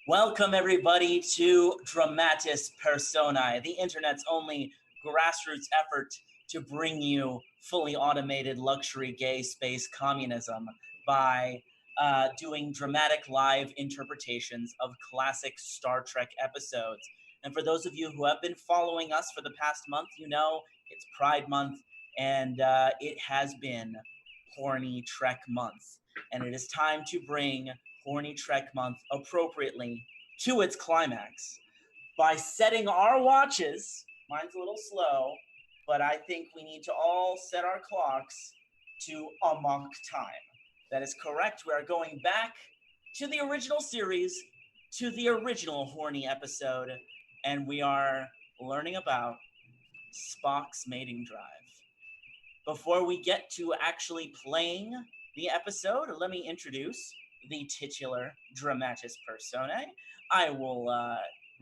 Welcome, everybody, to Dramatis Personae, the internet's only grassroots effort to bring you fully automated luxury gay space communism by doing dramatic live interpretations of classic Star Trek episodes. And for those of you who have been following us for the past month, you know it's Pride Month, and it has been Horny Trek Month. And it is time to bring Horny Trek Month appropriately to its climax by setting our watches. Mine's a little slow, but I think we need to all set our clocks to Amok time. That is correct. We are going back to the original series, to the original Horny episode, and we are learning about Spock's mating drive. Before we get to actually playing the episode, let me introduce the titular Dramatis Personae. I will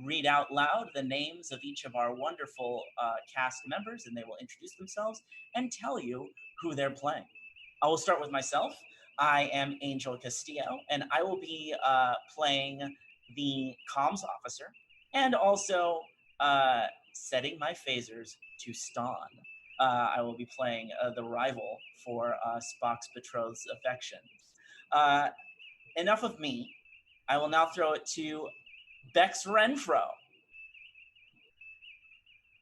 read out loud the names of each of our wonderful cast members, and they will introduce themselves and tell you who they're playing. I will start with myself. I am Angel Castillo, and I will be playing the comms officer and also setting my phasers to Stan. I will be playing the rival for Spock's betrothed's affections. Enough of me. I will now throw it to Bex Renfro.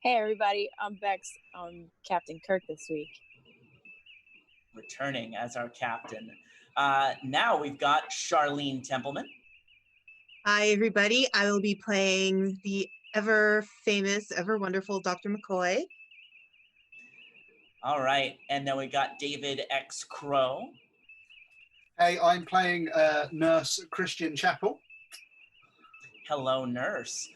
Hey everybody, I'm Bex. I'm Captain Kirk this week. Returning as our captain. Now we've got Charlene Templeman. Hi everybody, I will be playing the ever famous, ever wonderful Dr. McCoy. All right, and then we got David X. Crow. Hey, I'm playing Nurse Christian Chapel. Hello, Nurse.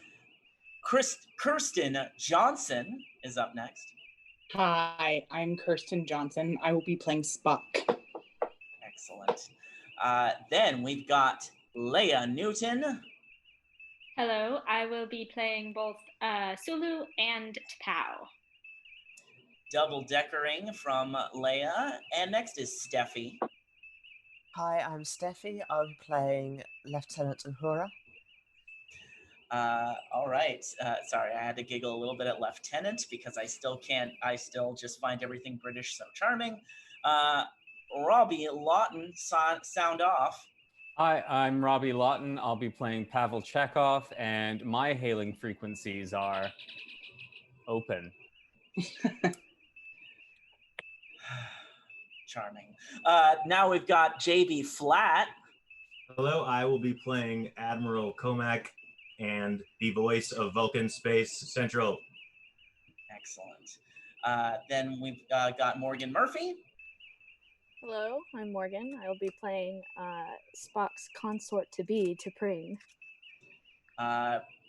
Kirsten Johnson is up next. Hi, I'm Kirsten Johnson. I will be playing Spock. Excellent. Then we've got Leia Newton. Hello, I will be playing both Sulu and T'Pau. Double-deckering from Leia. And next is Steffi. Hi, I'm Steffi. I'll be playing Lieutenant Uhura. All right. Sorry, I had to giggle a little bit at Lieutenant because I still just find everything British so charming. Robbie Lawton, sound off. Hi, I'm Robbie Lawton. I'll be playing Pavel Chekhov, and my hailing frequencies are open. Charming. Now we've got JB Flat. Hello, I will be playing Admiral Comac and the voice of Vulcan Space Central. Excellent. Then we've got Morgan Murphy. Hello, I'm Morgan. I will be playing Spock's consort-to-be, T'Pring.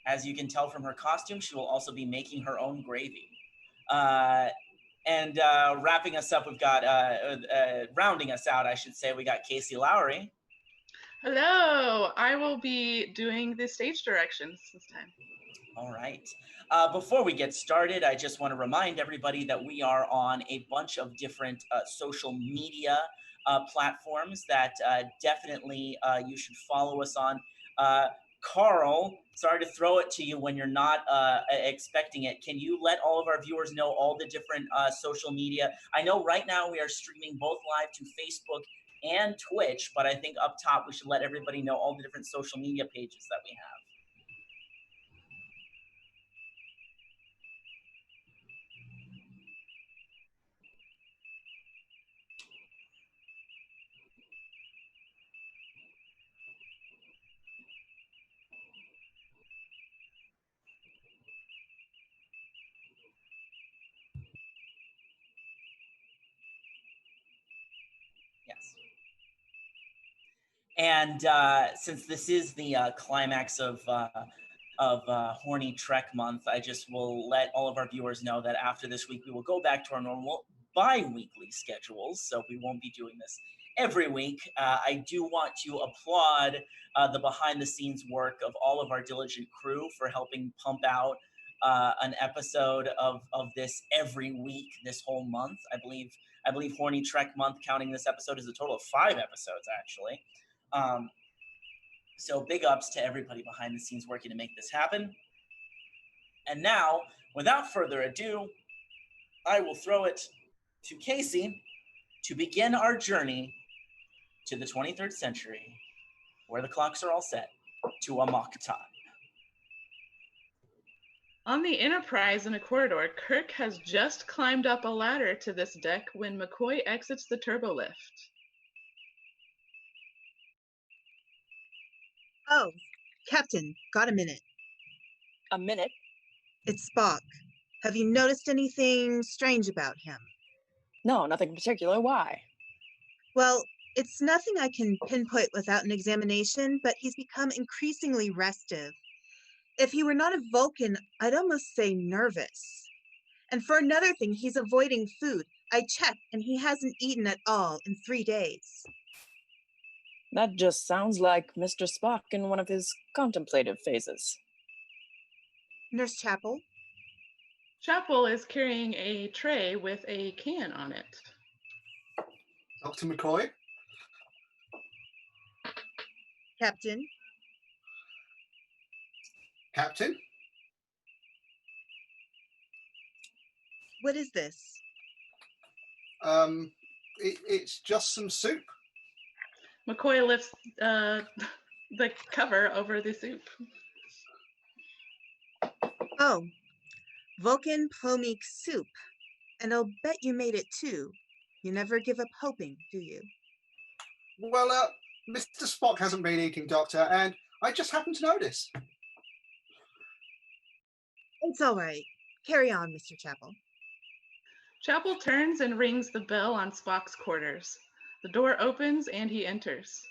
As you can tell from her costume, she will also be making her own gravy. And wrapping us up, we've got, rounding us out, I should say, we got Casey Lowry. Hello, I will be doing the stage directions this time. All right. Before we get started, I just want to remind everybody that we are on a bunch of different social media platforms that definitely you should follow us on. Carl, sorry to throw it to you when you're not expecting it. Can you let all of our viewers know all the different social media? I know right now we are streaming both live to Facebook and Twitch, but I think up top we should let everybody know all the different social media pages that we have. Yes. And since this is the climax of Horny Trek Month, I just will let all of our viewers know that after this week, we will go back to our normal bi-weekly schedules, so we won't be doing this every week. I do want to applaud the behind-the-scenes work of all of our diligent crew for helping pump out an episode of this every week this whole month. I believe Horny Trek Month, counting this episode, is a total of 5 episodes, actually. So big ups to everybody behind the scenes working to make this happen. And now, without further ado, I will throw it to Casey to begin our journey to the 23rd century, where the clocks are all set to Amok time. On the Enterprise in a corridor, Kirk has just climbed up a ladder to this deck when McCoy exits the turbolift. Oh, Captain, got a minute. A minute? It's Spock. Have you noticed anything strange about him? No, nothing particular. Why? Well, it's nothing I can pinpoint without an examination, but he's become increasingly restive. If he were not a Vulcan, I'd almost say nervous. And for another thing, he's avoiding food. I checked, and he hasn't eaten at all in 3 days. That just sounds like Mr. Spock in one of his contemplative phases. Nurse Chapel? Chapel is carrying a tray with a can on it. Dr. McCoy? Captain? Captain? What is this? It's just some soup. McCoy lifts the cover over the soup. Oh, Vulcan Plomeek soup. And I'll bet you made it too. You never give up hoping, do you? Well, Mr. Spock hasn't been eating, Doctor, and I just happened to notice. It's all right. Carry on, Mr. Chapel. Chapel turns and rings the bell on Spock's quarters. The door opens and he enters.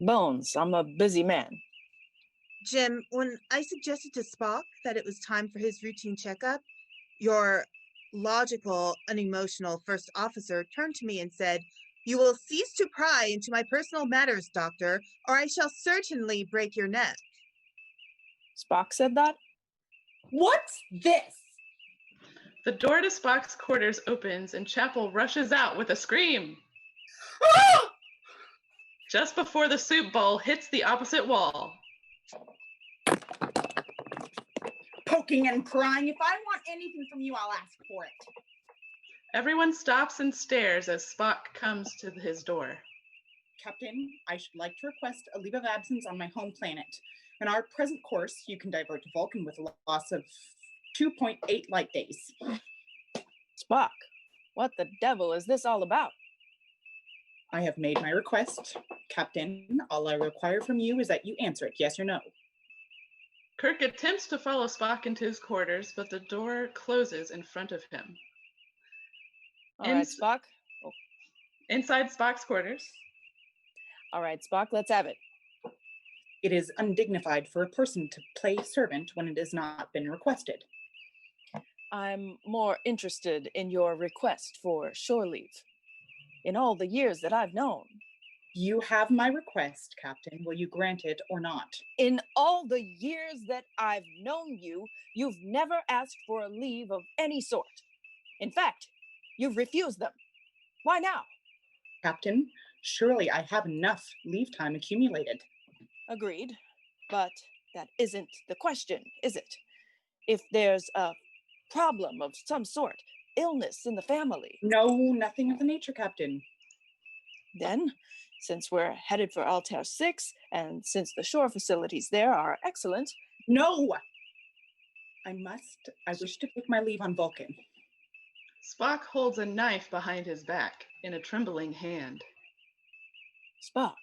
Bones, I'm a busy man. Jim, when I suggested to Spock that it was time for his routine checkup, your logical, unemotional first officer turned to me and said, "You will cease to pry into my personal matters, Doctor, or I shall certainly break your neck." Spock said that? What's this? The door to Spock's quarters opens and Chapel rushes out with a scream. Ah! Just before the soup bowl hits the opposite wall. Poking and prying. If I want anything from you, I'll ask for it. Everyone stops and stares as Spock comes to his door. Captain, I should like to request a leave of absence on my home planet. In our present course, you can divert to Vulcan with a loss of 2.8 light days. Spock, what the devil is this all about? I have made my request. Captain, all I require from you is that you answer it, yes or no. Kirk attempts to follow Spock into his quarters, but the door closes in front of him. All right, Spock. Inside Spock's quarters. All right, Spock, let's have it. It is undignified for a person to play servant when it has not been requested. I'm more interested in your request for shore leave. In all the years that I've known. You have my request, Captain. Will you grant it or not? In all the years that I've known you, you've never asked for a leave of any sort. In fact, you've refused them. Why now? Captain, surely I have enough leave time accumulated. Agreed. But that isn't the question, is it? If there's a problem of some sort, illness in the family. No, nothing of the nature, Captain. Then, since we're headed for Altair 6, and since the shore facilities there are excellent. No! I wish to take my leave on Vulcan. Spock holds a knife behind his back in a trembling hand. Spock,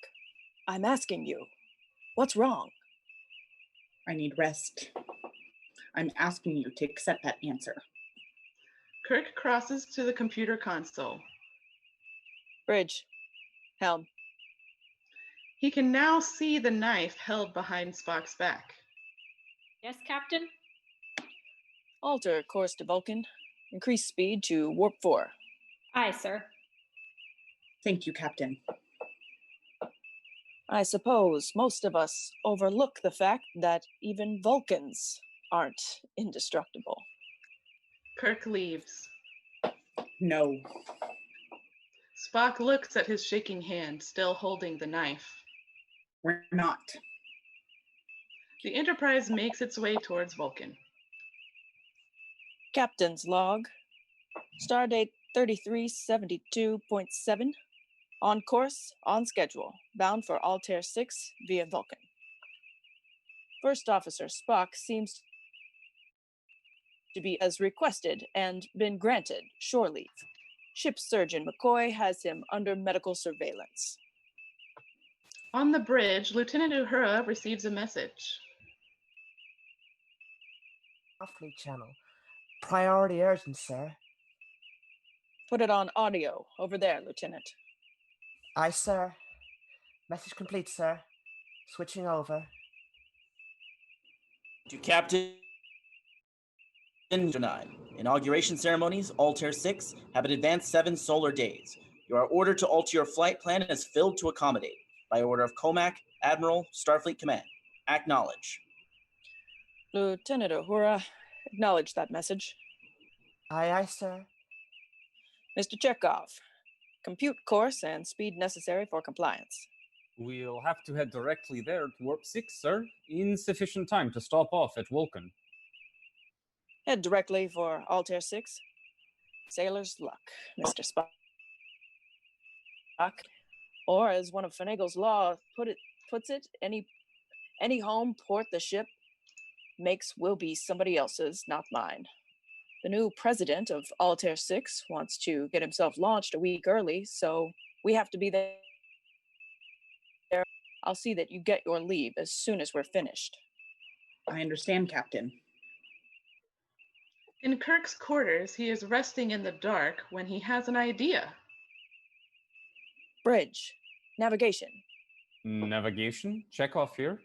I'm asking you, what's wrong? I need rest. I'm asking you to accept that answer. Kirk crosses to the computer console. Bridge. Helm. He can now see the knife held behind Spock's back. Yes, Captain? Alter course to Vulcan. Increase speed to warp 4. Aye, sir. Thank you, Captain. I suppose most of us overlook the fact that even Vulcans aren't indestructible. Kirk leaves. No. Spock looks at his shaking hand, still holding the knife. We're not. The Enterprise makes its way towards Vulcan. Captain's log. Stardate 3372.7. On course, on schedule, bound for Altair 6 via Vulcan. First Officer Spock seems to be as requested and been granted shore leave. Ship surgeon McCoy has him under medical surveillance. On the bridge, Lieutenant Uhura receives a message. Starfleet channel. Priority urgent, sir. Put it on audio over there, Lieutenant. Aye, sir. Message complete, sir. Switching over. To Captain 9. Inauguration ceremonies, Altair 6, have been advanced 7 solar days. You are ordered to alter your flight plan as filled to accommodate. By order of Comac, Admiral, Starfleet Command. Acknowledge. Lieutenant Uhura, acknowledge that message. Aye, aye, sir. Mr. Chekhov, compute course and speed necessary for compliance. We'll have to head directly there to Warp 6, sir. Insufficient time to stop off at Vulcan. Head directly for Altair 6. Sailor's luck, Mr. Spock. Or as one of Finagle's law puts it, any home port the ship makes will be somebody else's, not mine. The new president of Altair 6 wants to get himself launched a week early, so we have to be there. I'll see that you get your leave as soon as we're finished. I understand, Captain. In Kirk's quarters, he is resting in the dark when he has an idea. Bridge. Navigation. Navigation? Chekhov here.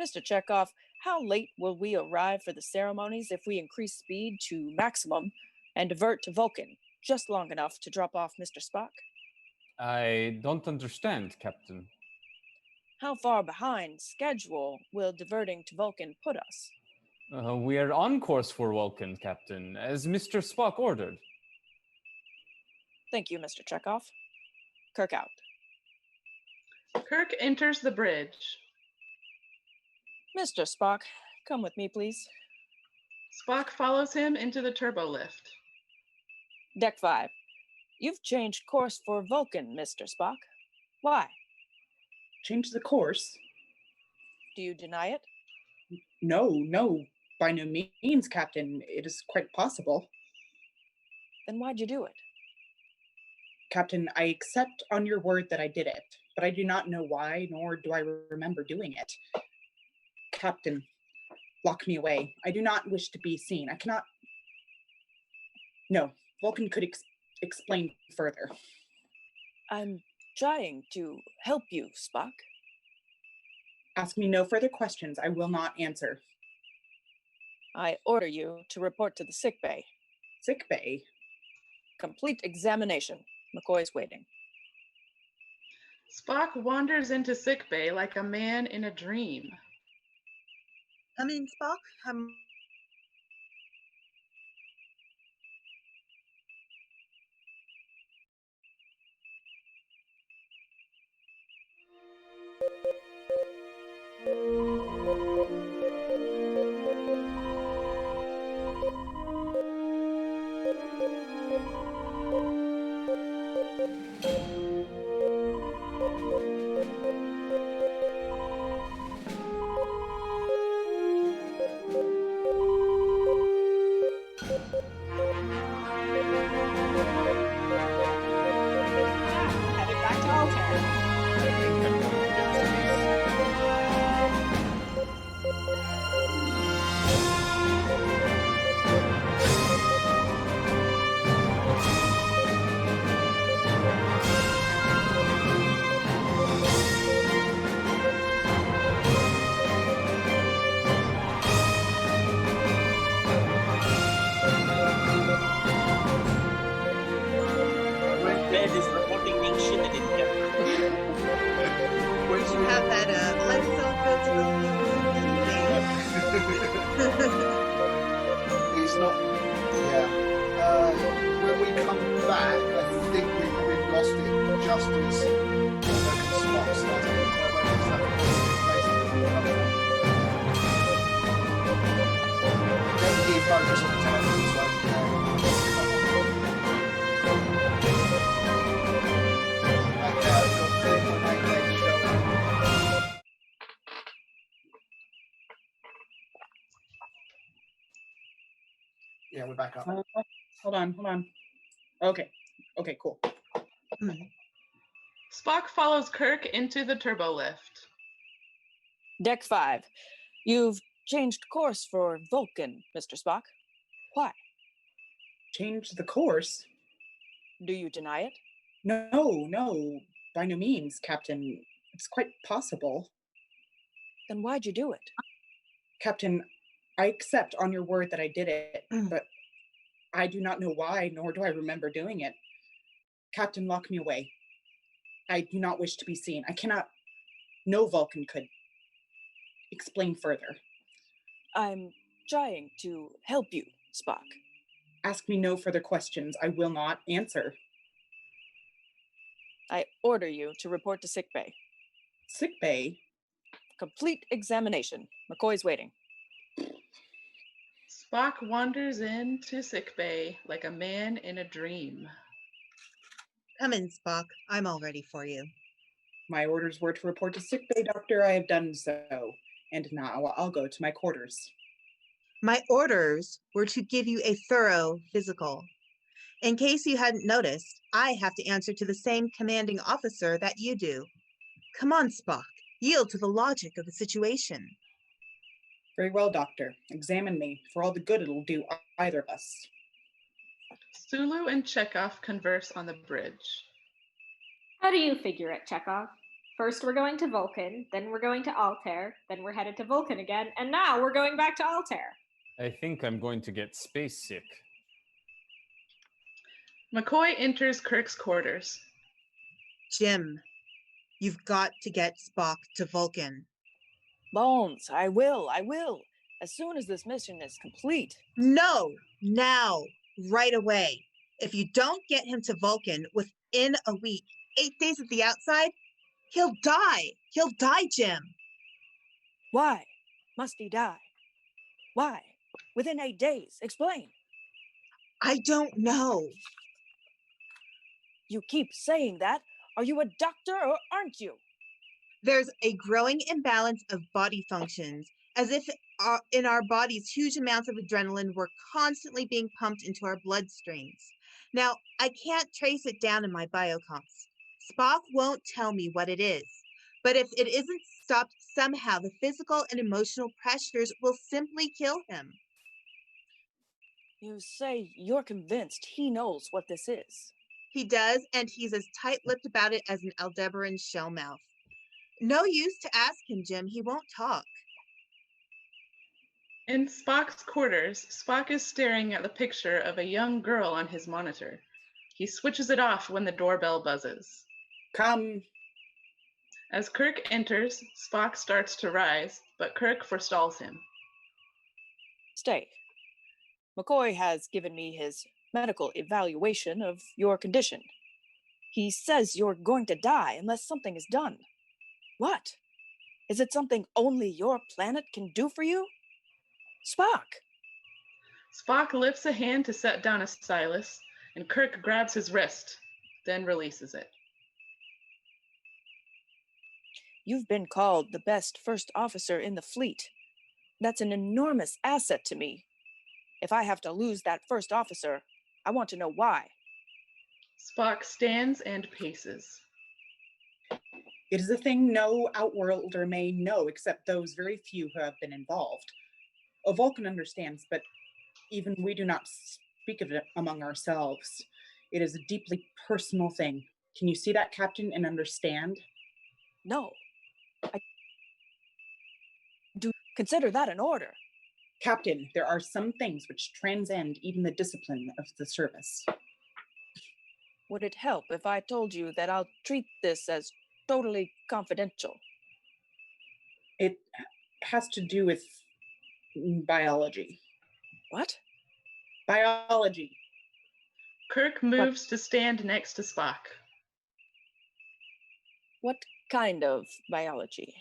Mr. Chekhov, how late will we arrive for the ceremonies if we increase speed to maximum and divert to Vulcan, just long enough to drop off Mr. Spock? I don't understand, Captain. How far behind schedule will diverting to Vulcan put us? We are on course for Vulcan, Captain, as Mr. Spock ordered. Thank you, Mr. Chekhov. Kirk out. Kirk enters the bridge. Mr. Spock, come with me, please. Spock follows him into the turbolift. Deck 5. You've changed course for Vulcan, Mr. Spock. Why? Change the course? Do you deny it? No, by no means, Captain. It is quite possible. Then why'd you do it? Captain, I accept on your word that I did it, but I do not know why, nor do I remember doing it. Captain, lock me away. I do not wish to be seen. I cannot... No, Vulcan could explain further. I'm trying to help you, Spock. Ask me no further questions. I will not answer. I order you to report to the sickbay. Sickbay? Complete examination. McCoy's waiting. Spock wanders into sickbay like a man in a dream. Come in, Spock. Yeah, we're back up. Hold on. Okay, cool. Spock follows Kirk into the turbo lift. Deck 5. You've changed course for Vulcan, Mr. Spock. Why? Change the course? Do you deny it? No, by no means, Captain. It's quite possible. Then why'd you do it? Captain, I accept on your word that I did it, but I do not know why, nor do I remember doing it. Captain, lock me away. I do not wish to be seen. I cannot. No Vulcan could. Explain further. I'm trying to help you, Spock. Ask me no further questions. I will not answer. I order you to report to sickbay. Sickbay? Complete examination. McCoy's waiting. Spock wanders into sickbay like a man in a dream. Come in, Spock. I'm all ready for you. My orders were to report to sickbay, Doctor. I have done so. And now I'll go to my quarters. My orders were to give you a thorough physical. In case you hadn't noticed, I have to answer to the same commanding officer that you do. Come on, Spock. Yield to the logic of the situation. Very well, Doctor. Examine me, for all the good it'll do either of us. Sulu and Chekhov converse on the bridge. How do you figure it, Chekhov? First we're going to Vulcan, then we're going to Altair, then we're headed to Vulcan again, and now we're going back to Altair. I think I'm going to get space sick. McCoy enters Kirk's quarters. Jim, you've got to get Spock to Vulcan. Bones, I will. As soon as this mission is complete. No, now, right away. If you don't get him to Vulcan within a week, 8 days at the outside, he'll die. He'll die, Jim. Why must he die? Why? Within 8 days. Explain. I don't know. You keep saying that. Are you a doctor or aren't you? There's a growing imbalance of body functions, as if in our bodies huge amounts of adrenaline were constantly being pumped into our bloodstreams. Now, I can't trace it down in my biocomps. Spock won't tell me what it is, but if it isn't stopped somehow, the physical and emotional pressures will simply kill him. You say you're convinced he knows what this is. He does, and he's as tight-lipped about it as an Aldebaran shellmouth. No use to ask him, Jim. He won't talk. In Spock's quarters, Spock is staring at the picture of a young girl on his monitor. He switches it off when the doorbell buzzes. Come. As Kirk enters, Spock starts to rise, but Kirk forestalls him. Stay. McCoy has given me his medical evaluation of your condition. He says you're going to die unless something is done. What? Is it something only your planet can do for you? Spock! Spock lifts a hand to set down a stylus, and Kirk grabs his wrist, then releases it. You've been called the best first officer in the fleet. That's an enormous asset to me. If I have to lose that first officer, I want to know why. Spock stands and paces. It is a thing no outworlder may know except those very few who have been involved. A Vulcan understands, but even we do not speak of it among ourselves. It is a deeply personal thing. Can you see that, Captain, and understand? No. I do consider that an order. Captain, there are some things which transcend even the discipline of the service. Would it help if I told you that I'll treat this as totally confidential? It has to do with biology. What? Biology. Kirk moves to stand next to Spock. What kind of biology?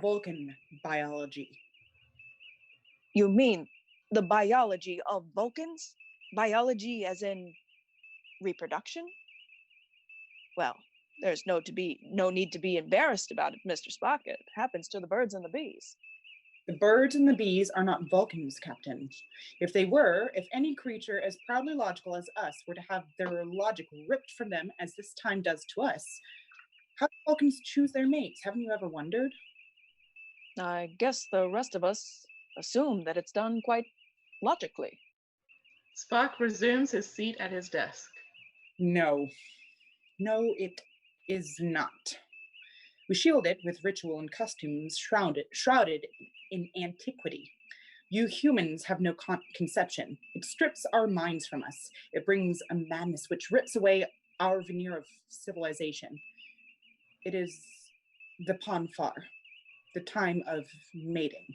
Vulcan biology. You mean the biology of Vulcans? Biology as in reproduction? Well, there's no need to be embarrassed about it, Mr. Spock. It happens to the birds and the bees. The birds and the bees are not Vulcans, Captain. If they were, if any creature as proudly logical as us were to have their logic ripped from them as this time does to us, how do Vulcans choose their mates? Haven't you ever wondered? I guess the rest of us assume that it's done quite logically. Spock resumes his seat at his desk. No. No, it is not. We shield it with ritual and customs shrouded in antiquity. You humans have no conception. It strips our minds from us. It brings a madness which rips away our veneer of civilization. It is the Ponfar, the time of mating.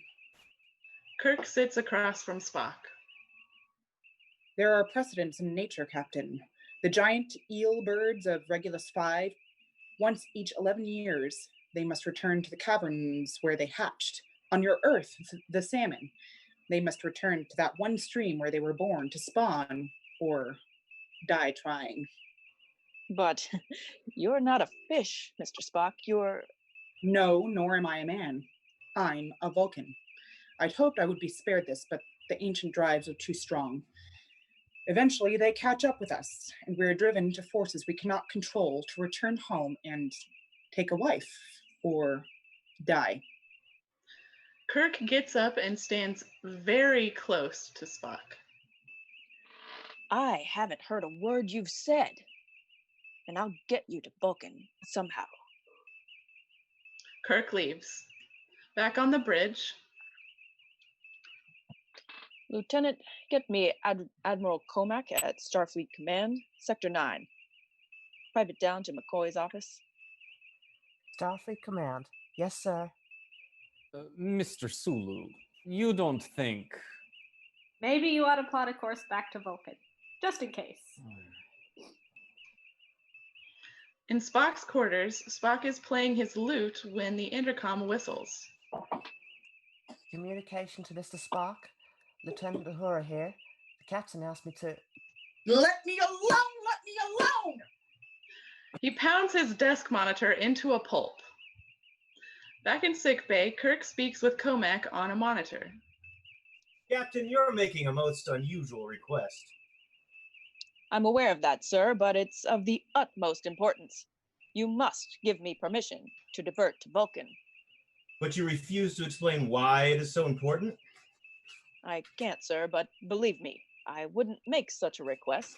Kirk sits across from Spock. There are precedents in nature, Captain. The giant eel birds of Regulus 5, once each 11 years, they must return to the caverns where they hatched. On your Earth, the salmon, they must return to that one stream where they were born to spawn or die trying. But you're not a fish, Mr. Spock. You're... No, nor am I a man. I'm a Vulcan. I'd hoped I would be spared this, but the ancient drives are too strong. Eventually, they catch up with us, and we're driven to forces we cannot control to return home and take a wife, or die. Kirk gets up and stands very close to Spock. I haven't heard a word you've said, and I'll get you to Vulcan somehow. Kirk leaves. Back on the bridge. Lieutenant, get me Admiral Comac at Starfleet Command, Sector 9. Private down to McCoy's office. Starfleet Command. Yes, sir. Mr. Sulu, you don't think... Maybe you ought to plot a course back to Vulcan, just in case. In Spock's quarters, Spock is playing his lute when the intercom whistles. Communication to Mr. Spock. Lieutenant Uhura here. The captain asked me to... Let me alone! Let me alone! He pounds his desk monitor into a pulp. Back in sickbay, Kirk speaks with Comac on a monitor. Captain, you're making a most unusual request. I'm aware of that, sir, but it's of the utmost importance. You must give me permission to divert to Vulcan. But you refuse to explain why it is so important? I can't, sir, but believe me, I wouldn't make such a request.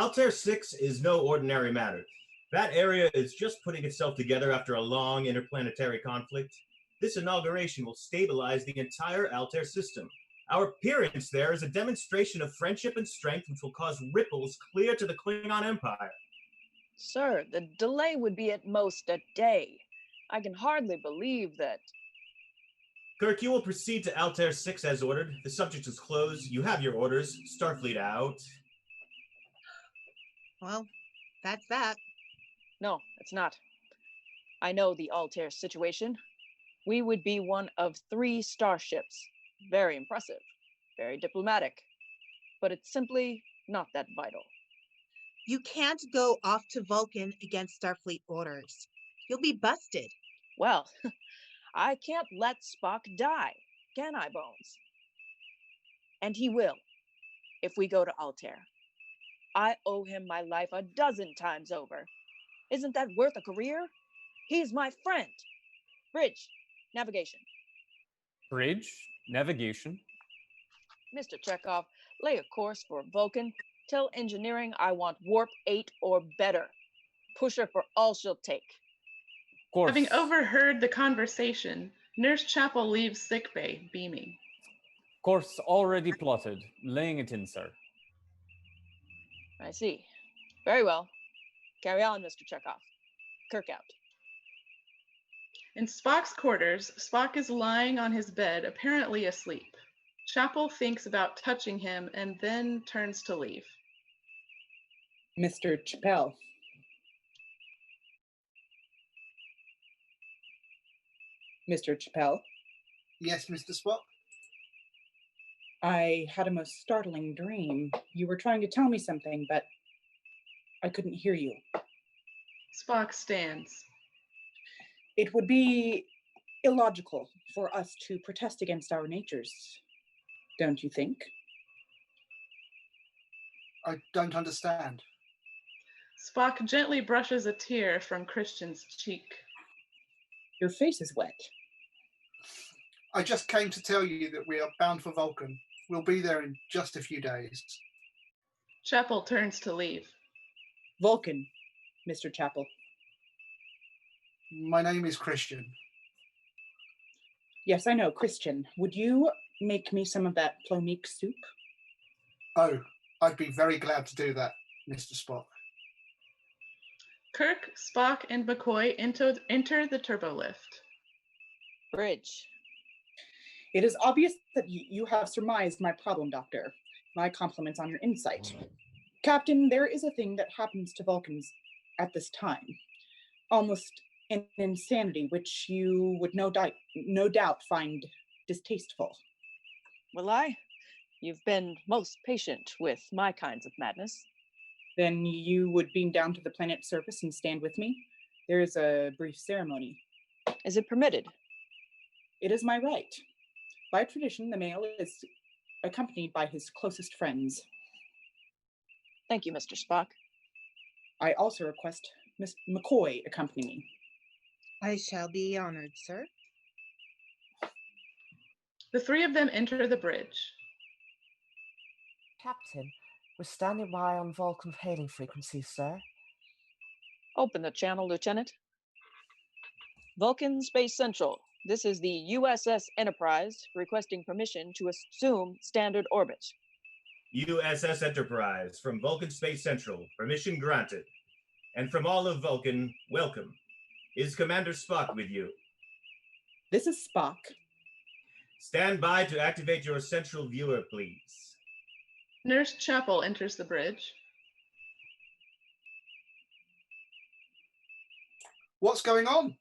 Altair 6 is no ordinary matter. That area is just putting itself together after a long interplanetary conflict. This inauguration will stabilize the entire Altair system. Our appearance there is a demonstration of friendship and strength which will cause ripples clear to the Klingon Empire. Sir, the delay would be at most a day. I can hardly believe that... Kirk, you will proceed to Altair 6 as ordered. The subject is closed. You have your orders. Starfleet out. Well, that's that. No, it's not. I know the Altair situation. We would be one of 3 starships. Very impressive, very diplomatic, but it's simply not that vital. You can't go off to Vulcan against Starfleet orders. You'll be busted. Well, I can't let Spock die, can I, Bones? And he will, if we go to Altair. I owe him my life a dozen times over. Isn't that worth a career? He's my friend. Bridge, navigation. Bridge, navigation. Mr. Chekhov, lay a course for Vulcan. Tell engineering I want warp 8 or better. Push her for all she'll take. Course. Having overheard the conversation, Nurse Chapel leaves sickbay, beaming. Course already plotted. Laying it in, sir. I see. Very well. Carry on, Mr. Chekhov. Kirk out. In Spock's quarters, Spock is lying on his bed, apparently asleep. Chapel thinks about touching him and then turns to leave. Mr. Chappelle. Mr. Chappelle, Yes, Mr. Spock? I had a most startling dream. You were trying to tell me something, but I couldn't hear you. Spock stands. It would be illogical for us to protest against our natures, don't you think? I don't understand. Spock gently brushes a tear from Christian's cheek. Your face is wet. I just came to tell you that we are bound for Vulcan. We'll be there in just a few days. Chapel turns to leave. Vulcan, Mr. Chapel. My name is Christian. Yes, I know, Christian. Would you make me some of that plomik soup? Oh, I'd be very glad to do that, Mr. Spock. Kirk, Spock, and McCoy enter the turbolift. Bridge. It is obvious that you have surmised my problem, Doctor. My compliments on your insight. Captain, there is a thing that happens to Vulcans at this time. Almost an insanity which you would no doubt find distasteful. Will I? You've been most patient with my kinds of madness. Then you would beam down to the planet's surface and stand with me? There is a brief ceremony. Is it permitted? It is my right. By tradition, the male is accompanied by his closest friends. Thank you, Mr. Spock. I also request Miss McCoy accompany me. I shall be honored, sir. The three of them enter the bridge. Captain, we're standing by on Vulcan hailing frequency, sir. Open the channel, Lieutenant. Vulcan Space Central. This is the USS Enterprise requesting permission to assume standard orbit. USS Enterprise from Vulcan Space Central, permission granted. And from all of Vulcan, welcome. Is Commander Spock with you? This is Spock. Stand by to activate your central viewer, please. Nurse Chapel enters the bridge. What's going on?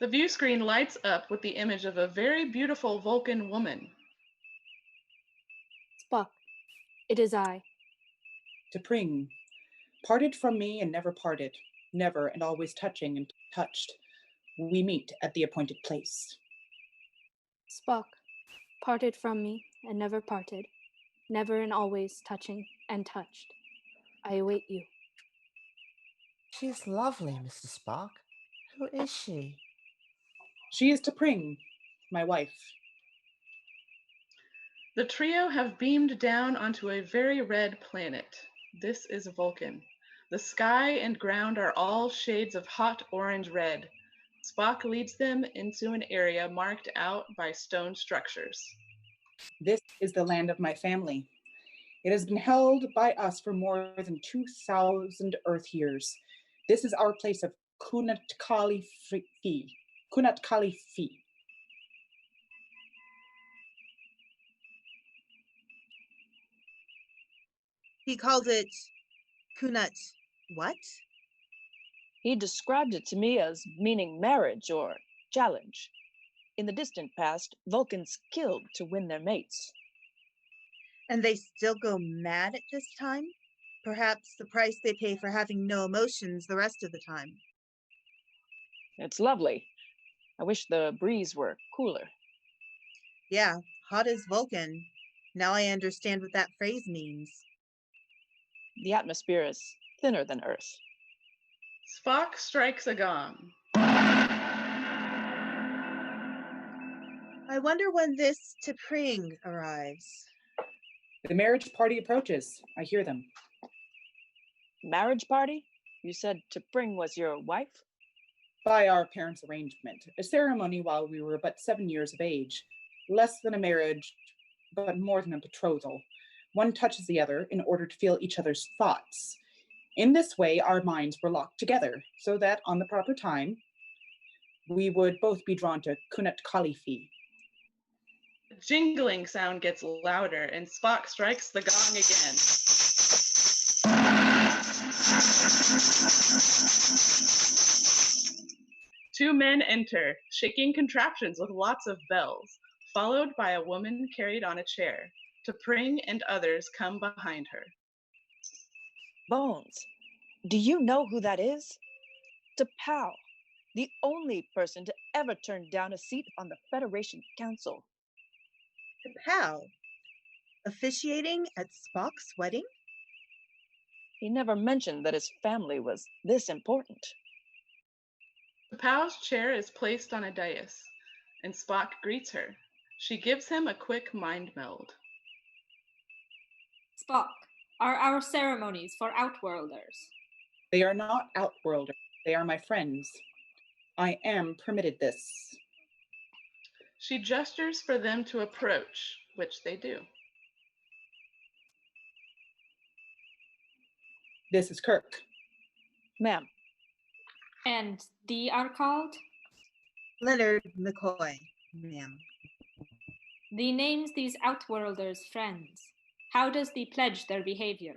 The view screen lights up with the image of a very beautiful Vulcan woman. Spock, it is I. T'Pring, parted from me and never parted, never and always touching and touched. We meet at the appointed place. Spock, parted from me and never parted, never and always touching and touched. I await you. She's lovely, Mr. Spock. Who is she? She is T'Pring, my wife. The trio have beamed down onto a very red planet. This is Vulcan. The sky and ground are all shades of hot orange red. Spock leads them into an area marked out by stone structures. This is the land of my family. It has been held by us for more than 2,000 Earth years. This is our place of Kunat Kali Fi. Kunat Kali Fi. He called it Kunat what? He described it to me as meaning marriage or challenge. In the distant past, Vulcans killed to win their mates. And they still go mad at this time? Perhaps the price they pay for having no emotions the rest of the time. It's lovely. I wish the breeze were cooler. Yeah, hot as Vulcan. Now I understand what that phrase means. The atmosphere is thinner than Earth. Spock strikes a gong. I wonder when this T'Pring arrives. The marriage party approaches. I hear them. Marriage party? You said T'Pring was your wife? By our parents' arrangement, a ceremony while we were but 7 years of age. Less than a marriage, but more than a betrothal. One touches the other in order to feel each other's thoughts. In this way, our minds were locked together, so that on the proper time, we would both be drawn to Kunat Khalifi. The jingling sound gets louder, and Spock strikes the gong again. Two men enter, shaking contraptions with lots of bells, followed by a woman carried on a chair. T'Pring and others come behind her. Bones, do you know who that is? T'Pau, The only person to ever turn down a seat on the Federation Council. T'Pau, officiating at Spock's wedding? He never mentioned that his family was this important. T'Pau's chair is placed on a dais, and Spock greets her. She gives him a quick mind meld. Spock, are our ceremonies for Outworlders? They are not Outworlders. They are my friends. I am permitted this. She gestures for them to approach, which they do. This is Kirk. Ma'am. And thee are called? Leonard McCoy, ma'am. Thee names these Outworlders friends. How does thee pledge their behavior?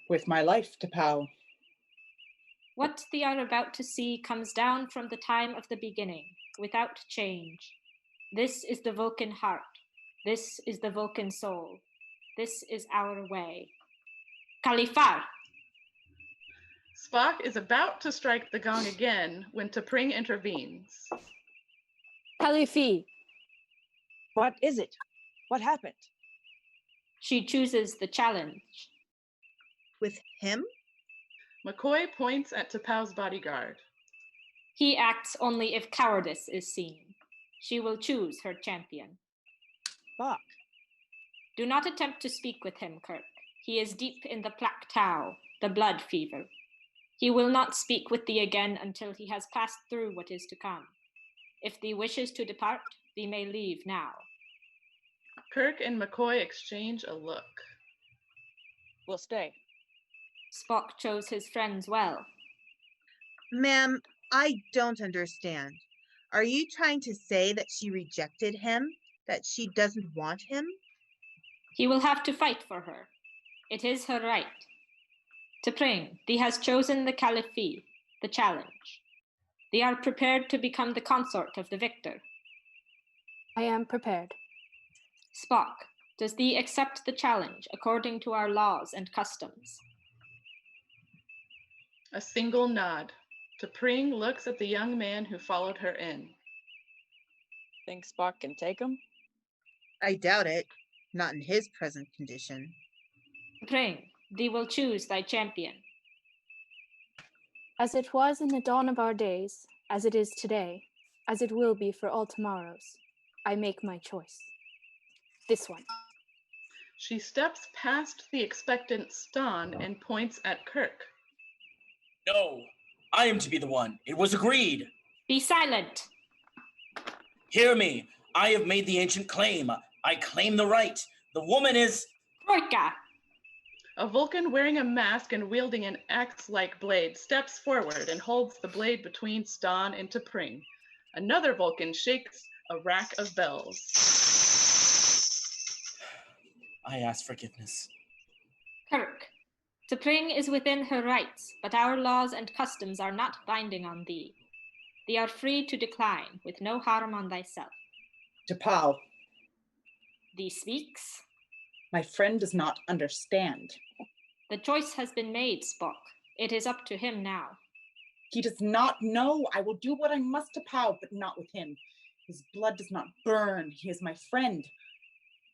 With my life, T'Pau. What thee are about to see comes down from the time of the beginning, without change. This is the Vulcan heart. This is the Vulcan soul. This is our way. Khalifar! Spock is about to strike the gong again when T'Pring intervenes. Khalifi! What is it? What happened? She chooses the challenge. With him? McCoy points at T'Pau's bodyguard. He acts only if cowardice is seen. She will choose her champion. Spock. Do not attempt to speak with him, Kirk. He is deep in the plaque tau, the blood fever. He will not speak with thee again until he has passed through what is to come. If thee wishes to depart, thee may leave now. Kirk and McCoy exchange a look. We'll stay. Spock chose his friends well. Ma'am, I don't understand. Are you trying to say that she rejected him? That she doesn't want him? He will have to fight for her. It is her right. T'Pring, thee has chosen the Khalifi, the challenge. Thee are prepared to become the consort of the victor. I am prepared. Spock, does thee accept the challenge according to our laws and customs? A single nod. T'Pring looks at the young man who followed her in. Think Spock can take him? I doubt it. Not in his present condition. T'Pring, thee will choose thy champion. As it was in the dawn of our days, as it is today, as it will be for all tomorrows, I make my choice. This one. She steps past the expectant Stan and points at Kirk. No, I am to be the one. It was agreed. Be silent. Hear me. I have made the ancient claim. I claim the right. The woman is... Troika! A Vulcan wearing a mask and wielding an axe-like blade steps forward and holds the blade between Stan and T'Pring. Another Vulcan shakes a rack of bells. I ask forgiveness. Kirk, T'Pring is within her rights, but our laws and customs are not binding on thee. Thee are free to decline, with no harm on thyself. T'Pau, Thee speaks. my friend does not understand. The choice has been made, Spock. It is up to him now. He does not know. I will do what I must to T'Pau, but not with him. His blood does not burn. He is my friend.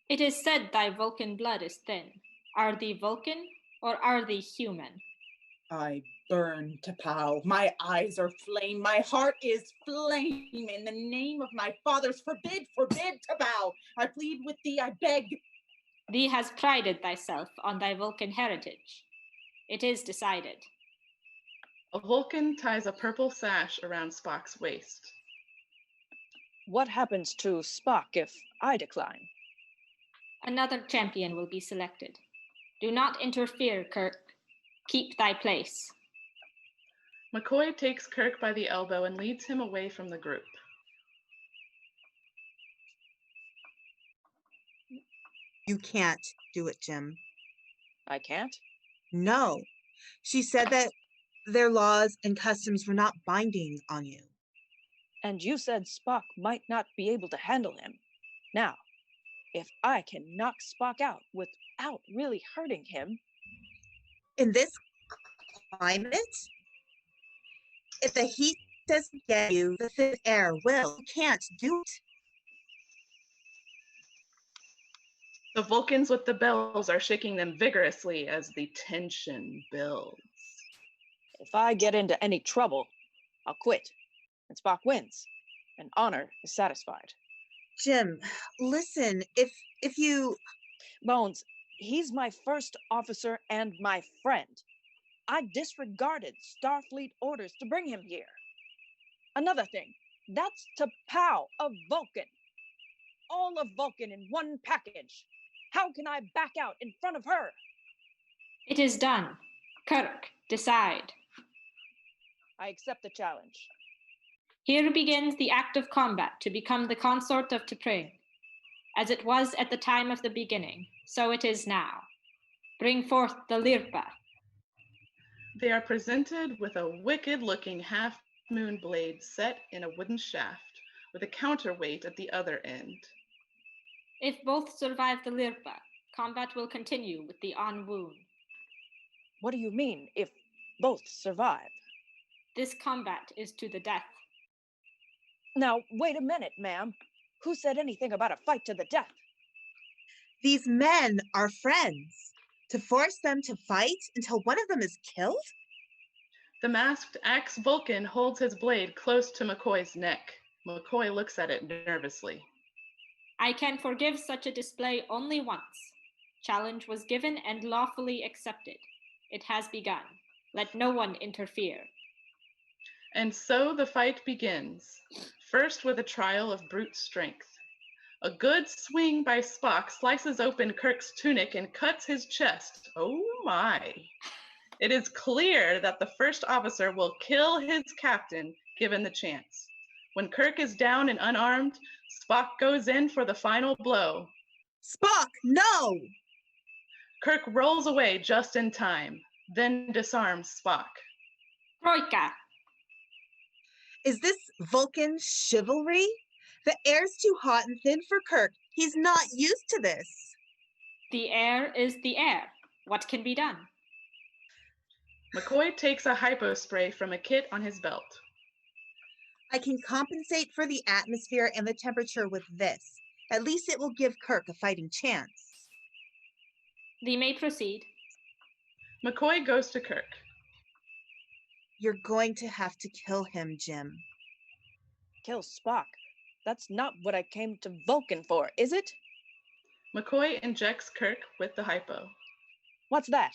It is said thy Vulcan blood is thin. Are thee Vulcan, or are thee human? I burn, T'Pau. My eyes are flame. My heart is flame. In the name of my fathers, forbid, T'Pau. I plead with thee, I beg. Thee has prided thyself on thy Vulcan heritage. It is decided. A Vulcan ties a purple sash around Spock's waist. What happens to Spock if I decline? Another champion will be selected. Do not interfere, Kirk. Keep thy place. McCoy takes Kirk by the elbow and leads him away from the group. You can't do it, Jim. I can't? No. She said that their laws and customs were not binding on you. And you said Spock might not be able to handle him. Now, if I can knock Spock out without really hurting him... In this climate? If the heat doesn't get you, the thin air will. You can't do it. The Vulcans with the bells are shaking them vigorously as the tension builds. If I get into any trouble, I'll quit, and Spock wins, and honor is satisfied. Jim, listen, if you... Bones, he's my first officer and my friend. I disregarded Starfleet orders to bring him here. Another thing, that's T'Pau, a Vulcan. All of Vulcan in one package. How can I back out in front of her? It is done. Kirk, decide. I accept the challenge. Here begins the act of combat to become the consort of T'Pring. As it was at the time of the beginning, so it is now. Bring forth the Lirpa. They are presented with a wicked-looking half-moon blade set in a wooden shaft, with a counterweight at the other end. If both survive the Lirpa, combat will continue with the An Woon. What do you mean, if both survive? This combat is to the death. Now, wait a minute, ma'am. Who said anything about a fight to the death? These men are friends. To force them to fight until one of them is killed? The masked ex-Vulcan holds his blade close to McCoy's neck. McCoy looks at it nervously. I can forgive such a display only once. Challenge was given and lawfully accepted. It has begun. Let no one interfere. And so the fight begins, first with a trial of brute strength. A good swing by Spock slices open Kirk's tunic and cuts his chest. Oh my. It is clear that the first officer will kill his captain given the chance. When Kirk is down and unarmed, Spock goes in for the final blow. Spock, no! Kirk rolls away just in time, then disarms Spock. Troika! Is this Vulcan chivalry? The air's too hot and thin for Kirk. He's not used to this. The air is the air. What can be done? McCoy takes a hypospray from a kit on his belt. I can compensate for the atmosphere and the temperature with this. At least it will give Kirk a fighting chance. Thee may proceed. McCoy goes to Kirk. You're going to have to kill him, Jim. Kill Spock? That's not what I came to Vulcan for, is it? McCoy injects Kirk with the hypo. What's that?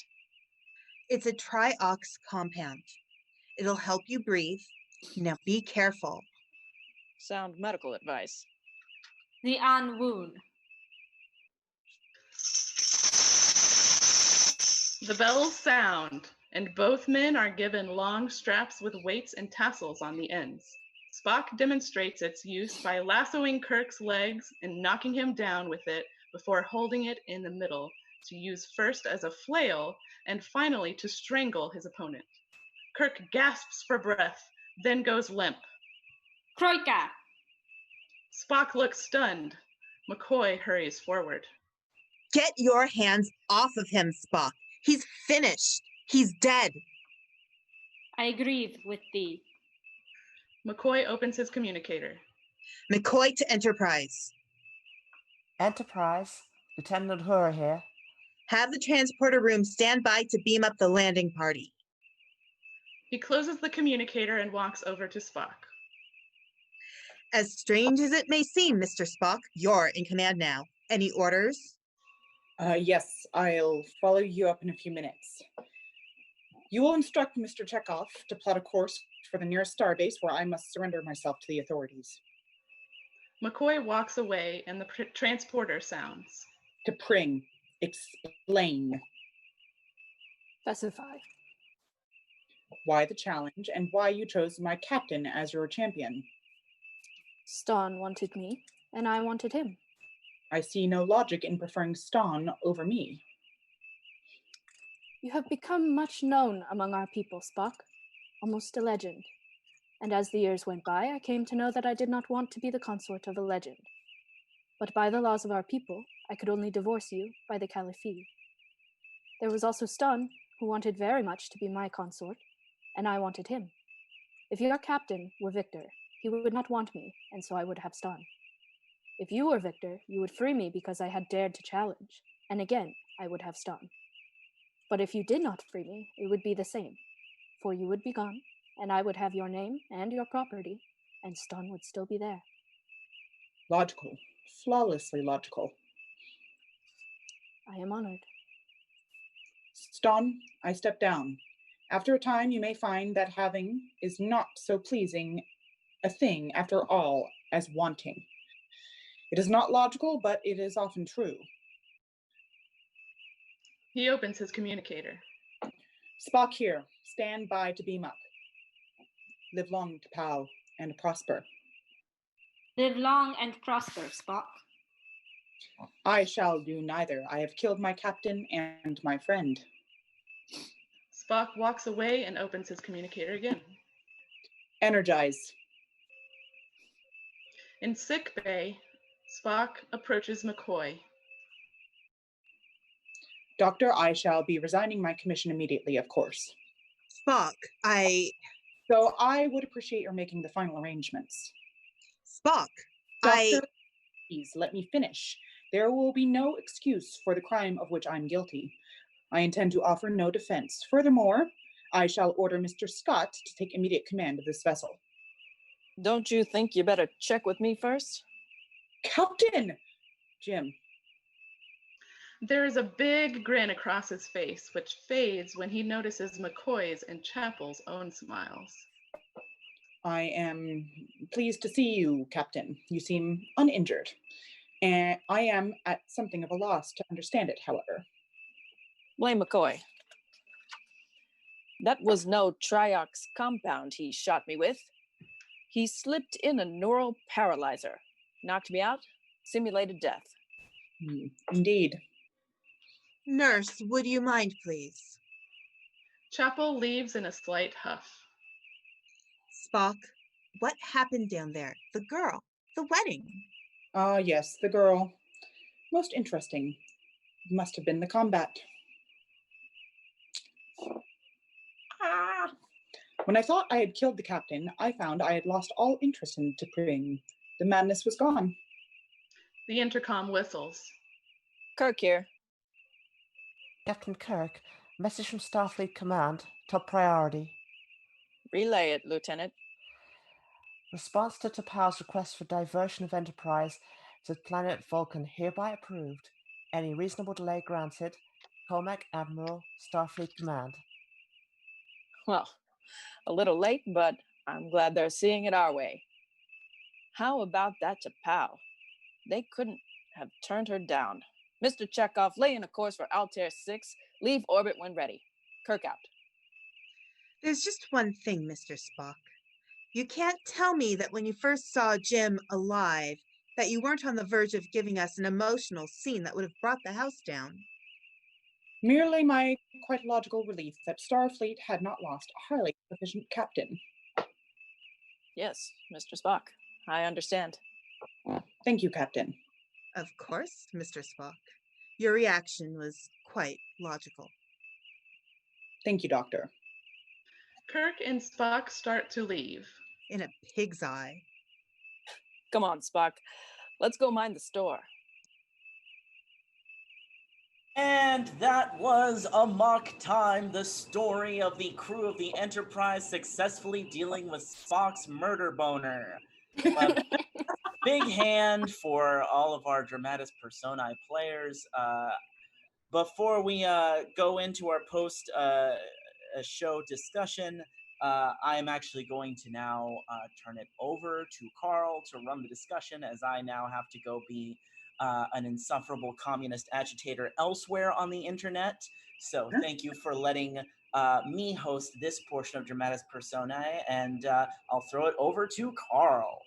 It's a triox compound. It'll help you breathe. Now be careful. Sound medical advice. The An Woon. The bells sound, and both men are given long straps with weights and tassels on the ends. Spock demonstrates its use by lassoing Kirk's legs and knocking him down with it before holding it in the middle to use first as a flail and finally to strangle his opponent. Kirk gasps for breath, then goes limp. Troika! Spock looks stunned. McCoy hurries forward. Get your hands off of him, Spock. He's finished. He's dead. I grieve with thee. McCoy opens his communicator. McCoy to Enterprise. Enterprise, Lieutenant Hura here. Have the transporter room stand by to beam up the landing party. He closes the communicator and walks over to Spock. As strange as it may seem, Mr. Spock, you're in command now. Any orders? Yes, I'll follow you up in a few minutes. You will instruct Mr. Chekhov to plot a course for the nearest starbase where I must surrender myself to the authorities. McCoy walks away and the transporter sounds. T'Pring, explain. Specify. Why the challenge and why you chose my captain as your champion. Ston wanted me, and I wanted him. I see no logic in preferring Ston over me. You have become much known among our people, Spock, almost a legend. And as the years went by, I came to know that I did not want to be the consort of a legend. But by the laws of our people, I could only divorce you by the Caliph. There was also Ston, who wanted very much to be my consort, and I wanted him. If your captain were Victor, he would not want me, and so I would have Ston. If you were Victor, you would free me because I had dared to challenge, and again I would have Ston. But if you did not free me, it would be the same, for you would be gone, and I would have your name and your property, and Ston would still be there. Logical. Flawlessly logical. I am honored. Ston, I step down. After a time, you may find that having is not so pleasing a thing, after all, as wanting. It is not logical, but it is often true. He opens his communicator. Spock here. Stand by to beam up. Live long to Pal and prosper. Live long and prosper, Spock. I shall do neither. I have killed my captain and my friend. Spock walks away and opens his communicator again. Energize. In sick bay, Spock approaches McCoy. Doctor, I shall be resigning my commission immediately, of course. Spock, So I would appreciate your making the final arrangements. Spock, Doctor, please let me finish. There will be no excuse for the crime of which I'm guilty. I intend to offer no defense. Furthermore, I shall order Mr. Scott to take immediate command of this vessel. Don't you think you better check with me first? Captain! Jim. There is a big grin across his face, which fades when he notices McCoy's and Chapel's own smiles. I am pleased to see you, Captain. You seem uninjured. And I am at something of a loss to understand it, however. Blame McCoy. That was no Triox compound he shot me with. He slipped in a neural paralyzer, knocked me out, simulated death. Indeed. Nurse, would you mind, please? Chapel leaves in a slight huff. Spock, what happened down there? The girl, the wedding. Ah, yes, the girl. Most interesting. Must have been the combat. When I thought I had killed the captain, I found I had lost all interest in T'Pring. The madness was gone. The intercom whistles. Kirk here. Captain Kirk, message from Starfleet Command, top priority. Relay it, Lieutenant. Response to T'Pau's request for diversion of Enterprise to planet Vulcan hereby approved. Any reasonable delay granted. Comac Admiral, Starfleet Command. Well, a little late, but I'm glad they're seeing it our way. How about that T'Pau? They couldn't have turned her down. Mr. Chekhov, lay in a course for Altair 6. Leave orbit when ready. Kirk out. There's just one thing, Mr. Spock. You can't tell me that when you first saw Jim alive, that you weren't on the verge of giving us an emotional scene that would have brought the house down. Merely my quite logical relief that Starfleet had not lost a highly proficient captain. Yes, Mr. Spock. I understand. Thank you, Captain. Of course, Mr. Spock. Your reaction was quite logical. Thank you, Doctor. Kirk and Spock start to leave. In a pig's eye. Come on, Spock. Let's go mind the store. And that was Amok Time, the story of the crew of the Enterprise successfully dealing with Spock's murder boner. Big hand for all of our Dramatis Personae players. Before we go into our post-show discussion, I am actually going to now turn it over to Carl to run the discussion, as I now have to go be an insufferable communist agitator elsewhere on the internet. So thank you for letting me host this portion of Dramatis Personae, and I'll throw it over to Carl.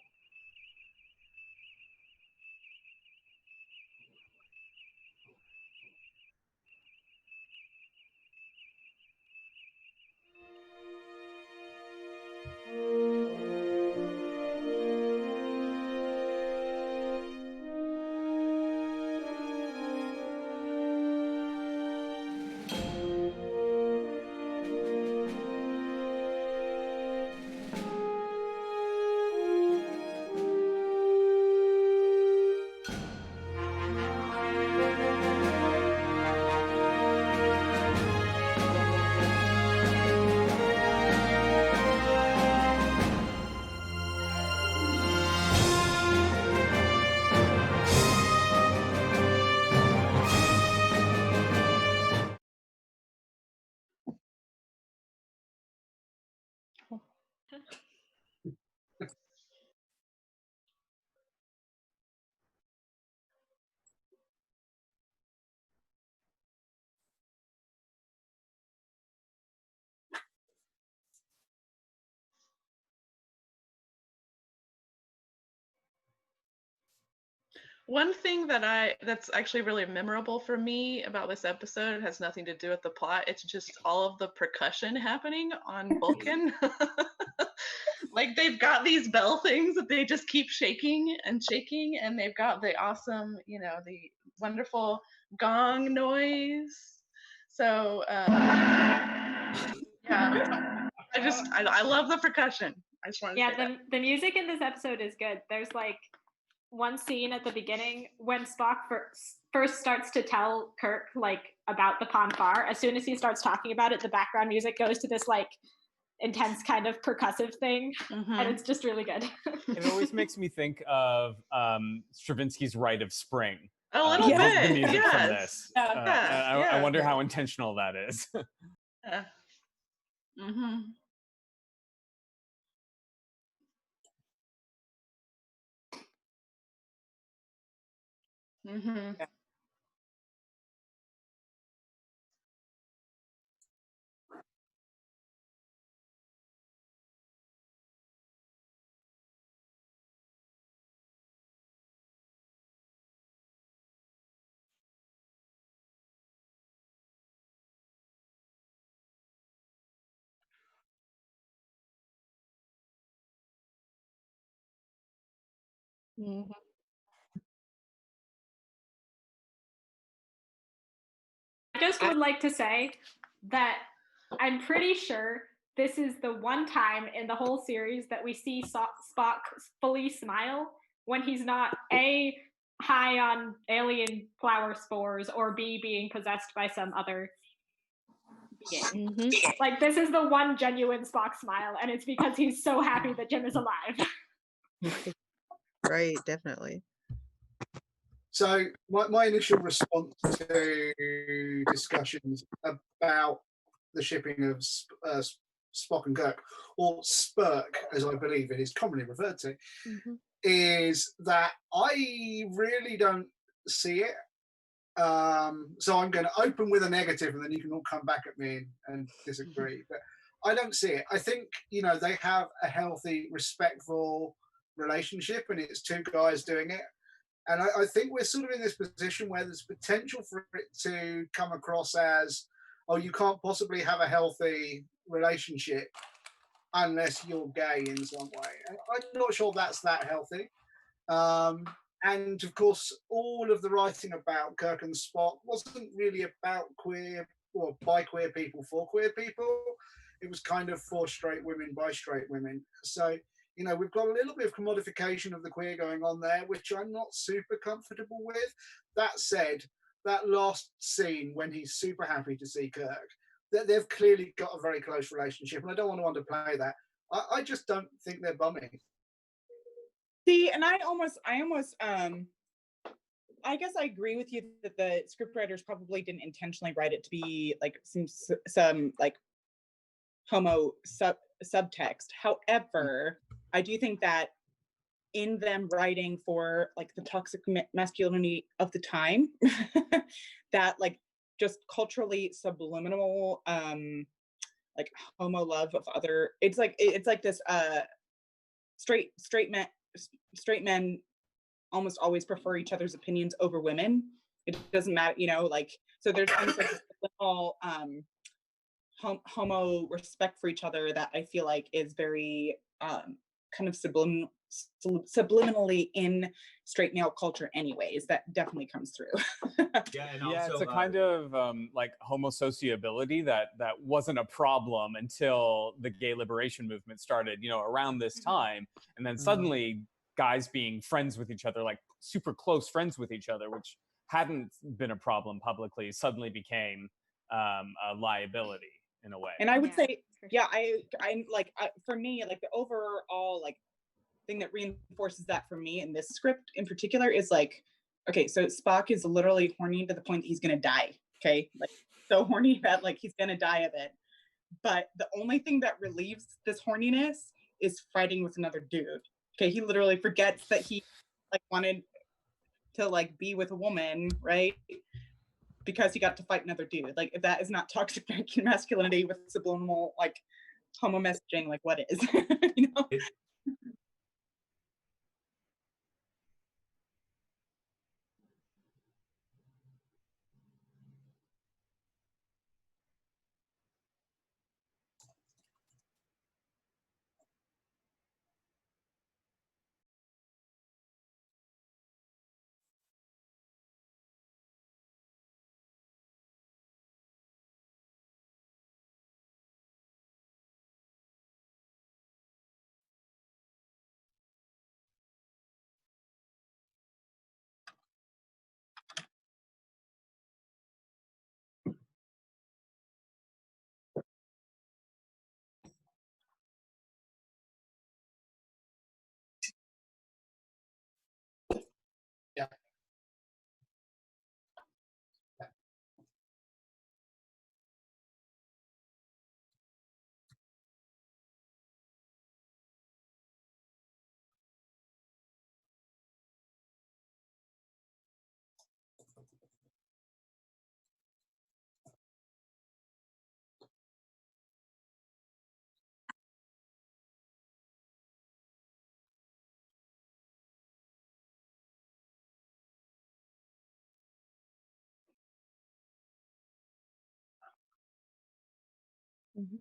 One thing that's actually really memorable for me about this episode has nothing to do with the plot. It's just all of the percussion happening on Vulcan. Like they've got these bell things that they just keep shaking and shaking, and they've got the awesome, the wonderful gong noise. So yeah, I love the percussion. I just want to say that. The music in this episode is good. There's like one scene at the beginning when Spock first starts to tell Kirk like about the Ponfar. As soon as he starts talking about it, the background music goes to this like intense kind of percussive thing, and it's just really good. It always makes me think of Stravinsky's Rite of Spring. A little bit. The music from Yes. this. Yeah. I wonder how intentional that is. Yeah. Mm-hmm. Mm-hmm. Mhm. I just would like to say that I'm pretty sure this is the one time in the whole series that we see Spock fully smile when he's not A, high on alien flower spores, or B, being possessed by some other being. Mhm. Like, this is the one genuine Spock smile, and it's because he's so happy that Jim is alive. Right, definitely. So my initial response to discussions about the shipping of Spock and Kirk, or Spurk, as I believe it is commonly referred to, is that I really don't see it. So I'm going to open with a negative, and then you can all come back at me and disagree. But I don't see it. I think they have a healthy, respectful relationship, and it's two guys doing it. And I think we're sort of in this position where there's potential for it to come across as, oh, you can't possibly have a healthy relationship unless you're gay in some way. And I'm not sure that's that healthy. And of course, all of the writing about Kirk and Spock wasn't really about queer or by queer people for queer people. It was kind of for straight women by straight women. So we've got a little bit of commodification of the queer going on there, which I'm not super comfortable with. That said, that last scene when he's super happy to see Kirk, they've clearly got a very close relationship, and I don't want to underplay that. I just don't think they're bumming. See, and I guess I agree with you that the scriptwriters probably didn't intentionally write it to be like some like homo subtext. However, I do think that in them writing for like the toxic masculinity of the time, that like just culturally subliminal like homo love of other, it's like this straight men almost always prefer each other's opinions over women. It doesn't matter, like, so there's almost like this little homo respect for each other that I feel like is very kind of subliminally in straight male culture anyways. That definitely comes through. It's a kind of like homosociability that wasn't a problem until the gay liberation movement started, around this time. And then suddenly guys being friends with each other, like super close friends with each other, which hadn't been a problem publicly, suddenly became a liability in a way. And I would say, I like, for me, like the overall like thing that reinforces that for me in this script in particular is like, okay, so Spock is literally horny to the point that he's gonna die. Okay, like so horny that like he's gonna die of it. But the only thing that relieves this horniness is fighting with another dude. Okay, he literally forgets that he like wanted to like be with a woman, right? Because he got to fight another dude. Like, if that is not toxic masculinity with subliminal like homo messaging, like what is? Yeah. Mhm.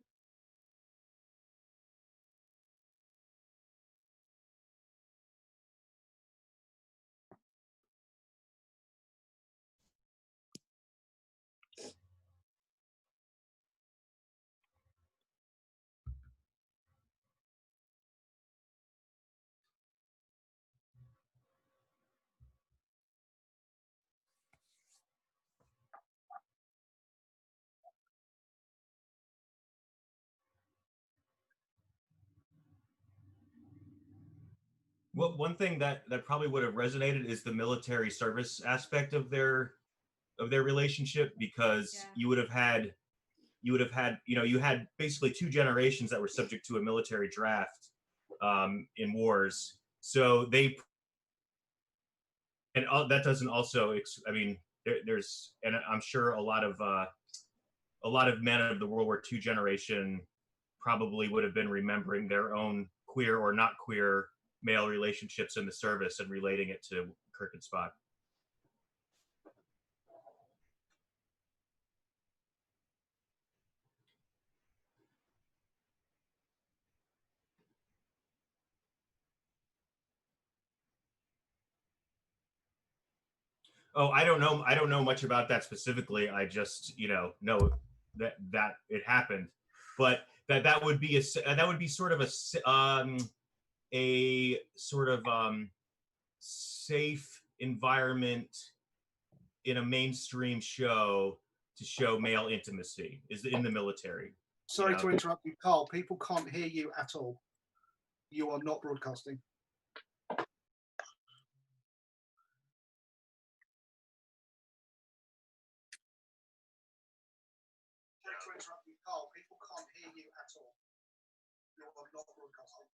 Well, one thing that probably would have resonated is the military service aspect of their relationship, because Yeah. you would have had, you know, you had basically two generations that were subject to a military draft in wars. So they, and that doesn't also, I mean, there's, and I'm sure a lot of men of the World War II generation probably would have been remembering their own queer or not queer male relationships in the service and relating it to Kirk and Spock. Oh, I don't know. I don't know much about that specifically. I just, know that it happened, but that would be sort of a sort of safe environment in a mainstream show to show male intimacy is in the military. Sorry to interrupt you, Carl. People can't hear you at all. You are not broadcasting. Sorry to interrupt you, Carl. People can't hear you at all. You are not broadcasting.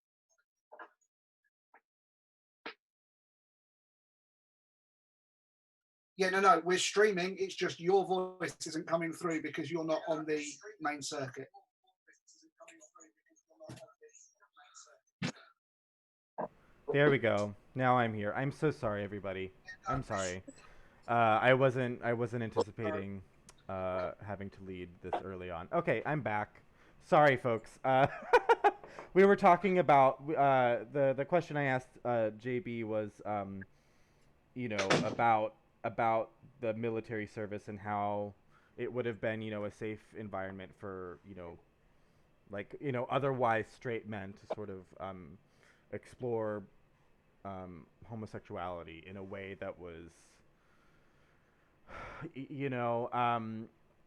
Yeah, no, we're streaming. It's just your voice isn't coming through because you're not on the main circuit. There we go. Now I'm here. I'm so sorry, everybody. I'm sorry. I wasn't anticipating having to lead this early on. Okay, I'm back. Sorry, folks. We were talking about the question I asked JB was, about the military service and how it would have been, a safe environment for, otherwise straight men to sort of explore homosexuality in a way that was,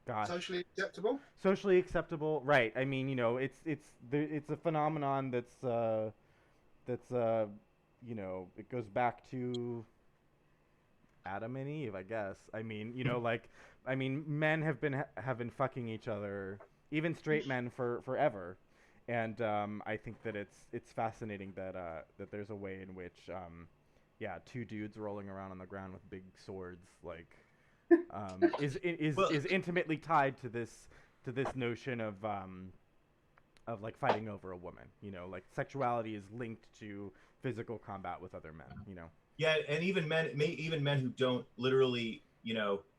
gosh, Socially acceptable. Socially acceptable, right? I mean, it's a phenomenon that's it goes back to Adam and Eve, I guess. I mean, men have been fucking each other, even straight men, forever. And I think that it's fascinating that that there's a way in which two dudes rolling around on the ground with big swords is intimately tied to this notion of like fighting over a woman. Like sexuality is linked to physical combat with other men. Yeah, and even men who don't literally,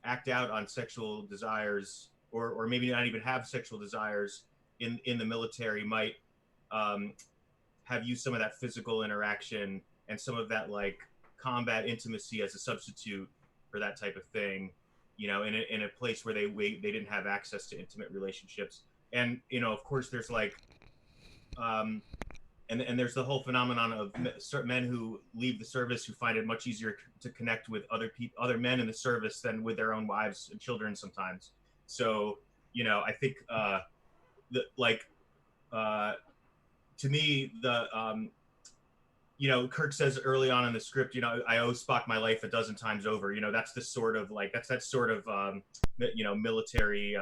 act out on sexual desires, or maybe not even have sexual desires in the military, might have used some of that physical interaction and some of that like combat intimacy as a substitute for that type of thing, in a place where they didn't have access to intimate relationships. And of course there's like and there's the whole phenomenon of men who leave the service who find it much easier to connect with other men in the service than with their own wives and children sometimes. So I think to me, Kirk says early on in the script, I owe Spock my life a dozen times over. That's the sort of that's that sort of military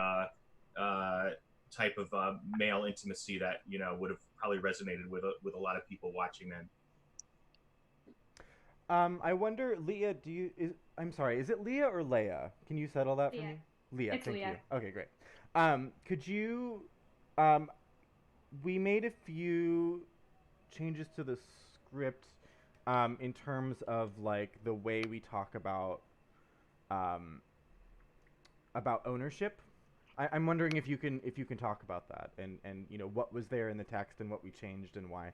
type of male intimacy that would have probably resonated with a lot of people watching then. I wonder, Leah, I'm sorry, is it Leah or Leia? Can you settle that for me? Leah, it's thank Leah. you. Okay, great. Could you, we made a few changes to the script in terms of like the way we talk about ownership. I'm wondering if you can talk about that and what was there in the text and what we changed and why.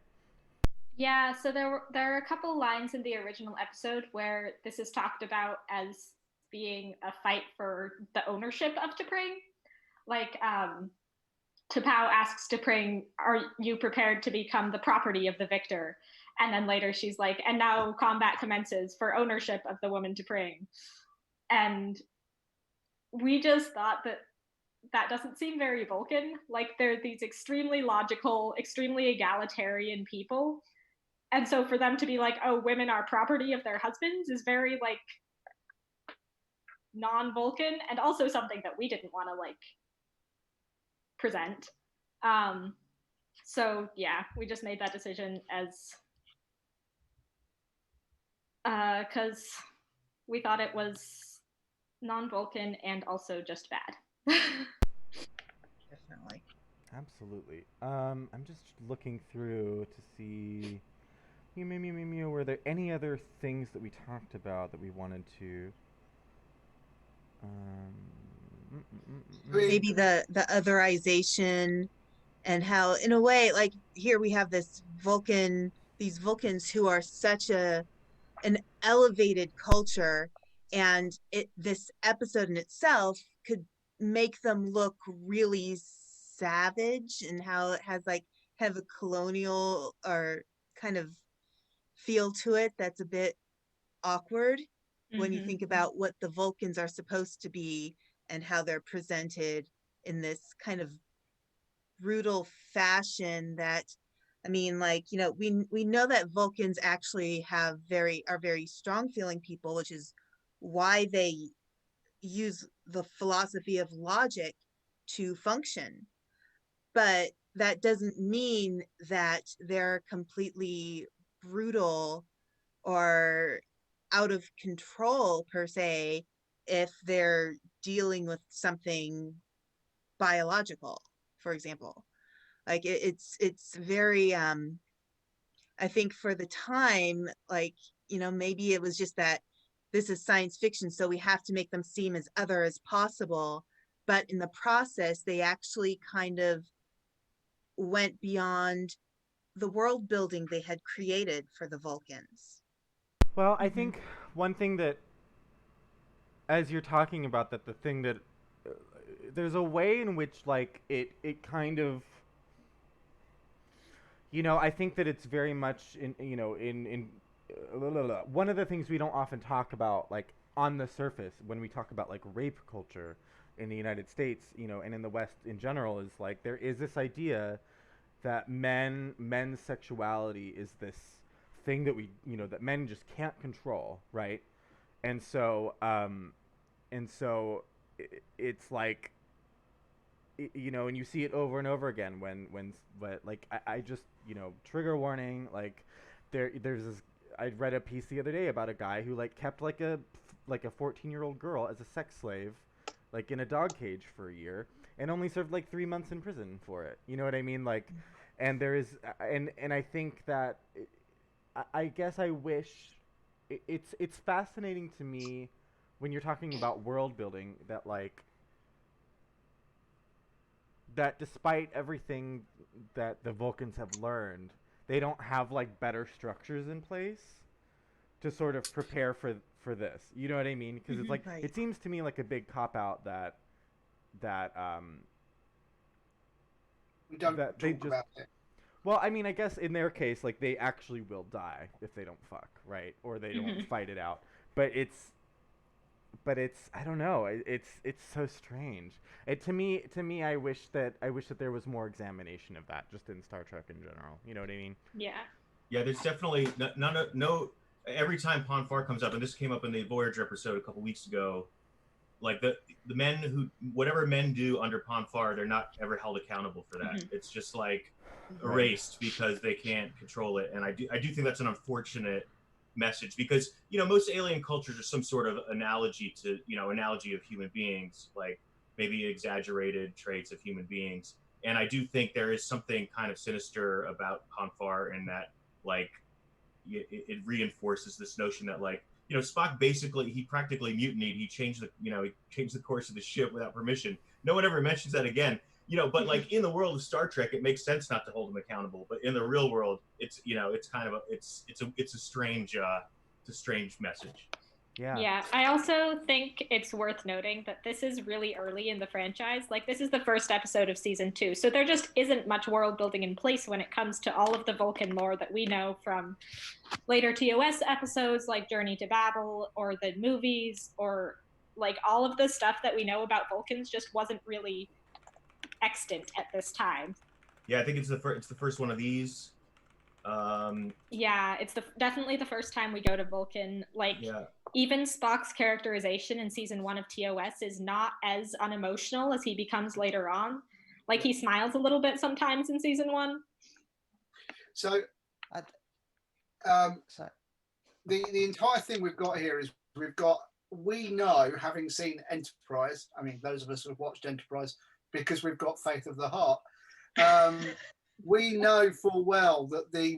Yeah, so there are a couple lines in the original episode where this is talked about as being a fight for the ownership of T'Pring. Like, T'Pau asks T'Pring, "Are you prepared to become the property of the victor?" And then later she's like, "And now combat commences for ownership of the woman T'Pring." And we just thought that doesn't seem very Vulcan. Like, they're these extremely logical, extremely egalitarian people. And so for them to be like, "Oh, women are property of their husbands," is very like non-Vulcan, and also something that we didn't want to like present. So yeah, we just made that decision as because we thought it was non-Vulcan and also just bad. Definitely. Absolutely. I'm just looking through to see. Were there any other things that we talked about that we wanted to? Maybe the otherization, and how, in a way, like here we have these Vulcans who are such an elevated culture, and this episode in itself could make them look really savage, and how it has like have a colonial or kind of feel to it that's a bit awkward when you think about what the Vulcans are supposed to be and how they're presented in this kind of brutal fashion. That, I mean, like, we know that Vulcans actually are very strong feeling people, which is why they use the philosophy of logic to function. But that doesn't mean that they're completely brutal or out of control per se if they're dealing with something biological, for example. Like it's very I think for the time, like, maybe it was just that this is science fiction, so we have to make them seem as other as possible, but in the process they actually kind of went beyond the world building they had created for the Vulcans. Well, I think one thing that, as you're talking about that, the thing that there's a way in which like it kind of, I think that it's very much in one of the things we don't often talk about, like on the surface when we talk about like rape culture in the United States, and in the West in general, is like there is this idea that men's sexuality is this thing that that men just can't control, right? And so it's like, and you see it over and over again but like I just, trigger warning, like there's this, I read a piece the other day about a guy who like kept like a 14-year-old girl as a sex slave, like in a dog cage for a year, and only served like 3 months in prison for it. You know what I mean? Like, and there is, and I think that, I guess I wish, it's fascinating to me when you're talking about world building that like, that despite everything that the Vulcans have learned, they don't have like better structures in place to sort of prepare for this. You know what I mean? Because it's like, Right. it seems to me like a big cop out that We don't that talk they just, about it. well, I mean, I guess in their case, like they actually will die if they don't fuck, right? Or they don't fight it out. But it's I don't know. It's so strange. To me, I wish that there was more examination of that just in Star Trek in general. You know what I mean? Yeah. Yeah, there's definitely no. Every time Pon farr comes up, and this came up in the Voyager episode a couple weeks ago, like the men who whatever men do under Pon farr, they're not ever held accountable for that. It's just like erased because they can't control it. And I do think that's an unfortunate message, because most alien cultures are some sort of analogy of human beings, like maybe exaggerated traits of human beings. And I do think there is something kind of sinister about Pon farr in that, like, it reinforces this notion that, like, Spock he practically mutinied. He changed the course of the ship without permission. No one ever mentions that again. But like in the world of Star Trek, it makes sense not to hold him accountable. But in the real world, it's kind of it's a strange message. Yeah, I also think it's worth noting that this is really early in the franchise. Like, this is the first episode of season 2, so there just isn't much world building in place when it comes to all of the Vulcan lore that we know from later TOS episodes like Journey to Babel or the movies, or like all of the stuff that we know about Vulcans just wasn't really extant at this time. Yeah, I think it's the first one of these. Yeah, it's definitely the first time we go to Vulcan. Like, even Spock's characterization in season 1 of TOS is not as unemotional as he becomes later on. Like, he smiles a little bit sometimes in season 1. So, the entire thing we've got here is we know, having seen Enterprise, I mean, those of us who have watched Enterprise, because we've got faith of the heart, we know full well that the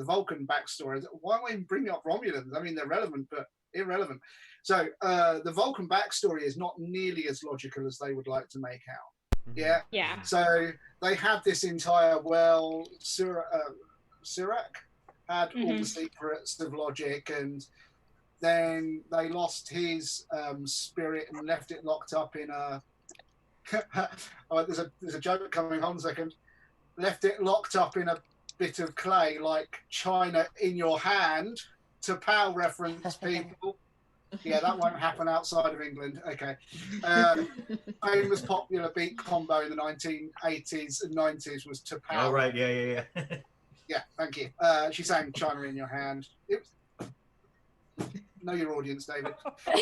Vulcan backstory. Why am I even bringing up Romulans? I mean, they're relevant, but irrelevant. So the Vulcan backstory is not nearly as logical as they would like to make out. Yeah. Yeah. So they had this entire Surak had all the secrets of logic, and then they lost his spirit and left it locked up in a. Oh, there's a joke coming. Hold on a second. Left it locked up in a bit of clay, like China in your hand, to PAL reference, people. Yeah, that won't happen outside of England. Okay. Famous popular beat combo in the 1980s and 90s was to PAL. Oh, right. Yeah. Yeah, thank you. She sang China in your hand. Know your audience, David.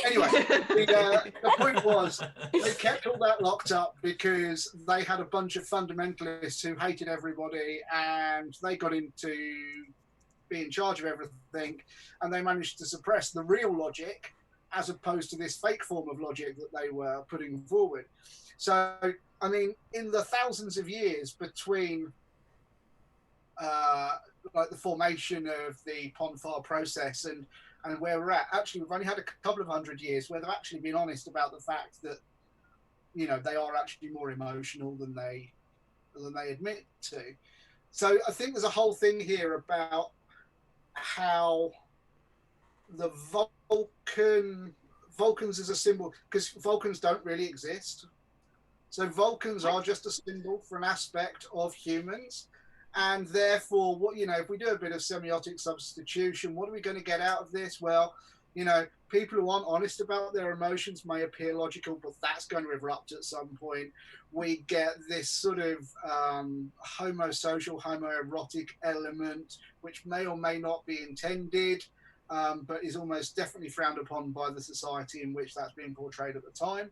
Anyway, the point was they kept all that locked up because they had a bunch of fundamentalists who hated everybody, and they got into be in charge of everything, and they managed to suppress the real logic as opposed to this fake form of logic that they were putting forward. So, I mean, in the thousands of years between like the formation of the Pon farr process and where we're at, actually we've only had a couple of 100 years where they've actually been honest about the fact that they are actually more emotional than they admit to. So I think there's a whole thing here about how the Vulcans is a symbol, because Vulcans don't really exist. So Vulcans are just a symbol for an aspect of humans. And therefore, if we do a bit of semiotic substitution, what are we going to get out of this? Well, people who aren't honest about their emotions may appear logical, but that's going to erupt at some point. We get this sort of homosocial, homoerotic element, which may or may not be intended, but is almost definitely frowned upon by the society in which that's being portrayed at the time.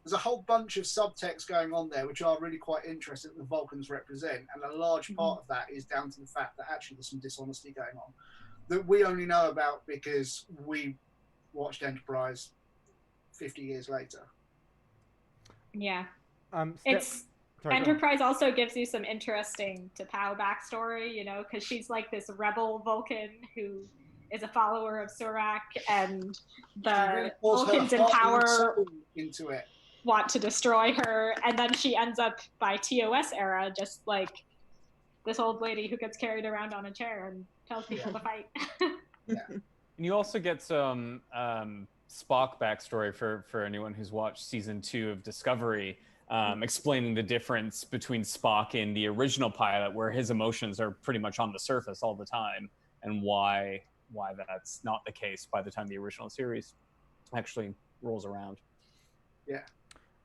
There's a whole bunch of subtext going on there, which are really quite interesting that the Vulcans represent. And a large part of that is down to the fact that actually there's some dishonesty going on that we only know about because we watched Enterprise 50 years later. Yeah. Enterprise also gives you some interesting T'Pau backstory, because she's like this rebel Vulcan who is a follower of Surak, and the Vulcans in power into it. Want to destroy her, and then she ends up by TOS era just like this old lady who gets carried around on a chair and tells people to fight. Yeah. And you also get some Spock backstory for anyone who's watched season 2 of Discovery, explaining the difference between Spock in the original pilot, where his emotions are pretty much on the surface all the time, and why that's not the case by the time the original series actually rolls around. Yeah.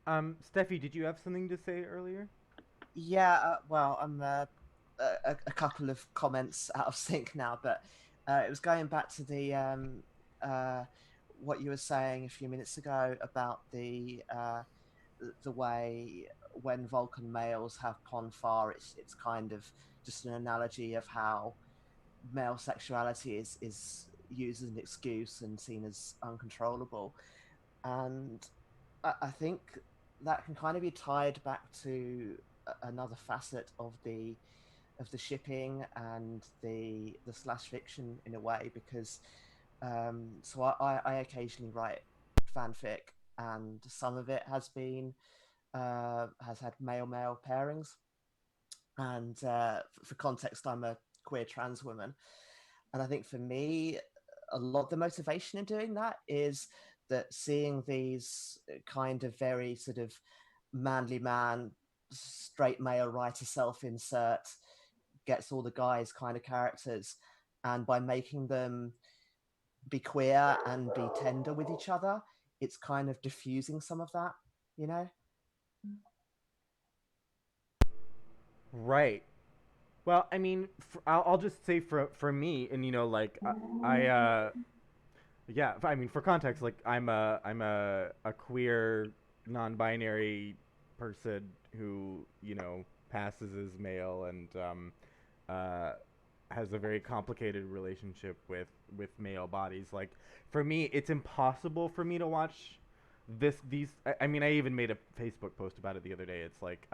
Steffi, did you have something to say earlier? Yeah, well, a couple of comments out of sync now, but it was going back to the what you were saying a few minutes ago about the way when Vulcan males have Ponfar, it's kind of just an analogy of how male sexuality is used as an excuse and seen as uncontrollable. And I think that can kind of be tied back to another facet of the shipping and the slash fiction in a way, because so I occasionally write fanfic, and some of it has been has had male pairings. And for context, I'm a queer trans woman, and I think for me, a lot of the motivation in doing that is that seeing these kind of very sort of manly man, straight male writer self-insert gets all the guys kind of characters, and by making them be queer and be tender with each other, it's kind of diffusing some of that, you know? Right. Well, I mean, I'll just say for me, and like yeah, I mean, for context, like I'm a queer non-binary person who passes as male and uh, has a very complicated relationship with male bodies. Like for me, it's impossible for me to watch these. I mean, I even made a Facebook post about it the other day. It's like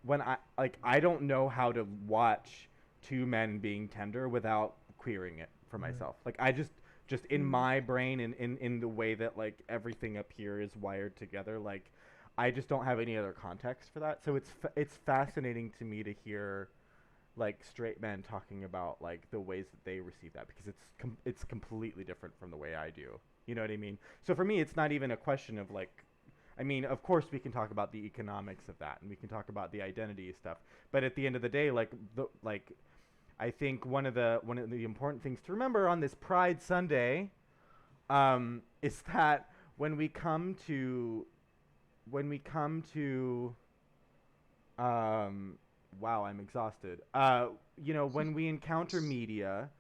when I don't know how to watch two men being tender without queering it for myself. Like I just in my brain and in the way that like everything up here is wired together, like I just don't have any other context for that. So it's fascinating to me to hear like straight men talking about like the ways that they receive that, because it's completely different from the way I do. You know what I mean? So for me, it's not even a question of like, I mean, of course we can talk about the economics of that and we can talk about the identity stuff, but at the end of the day, like I think one of the important things to remember on this Pride Sunday is that when we come to wow, I'm exhausted. When we encounter media,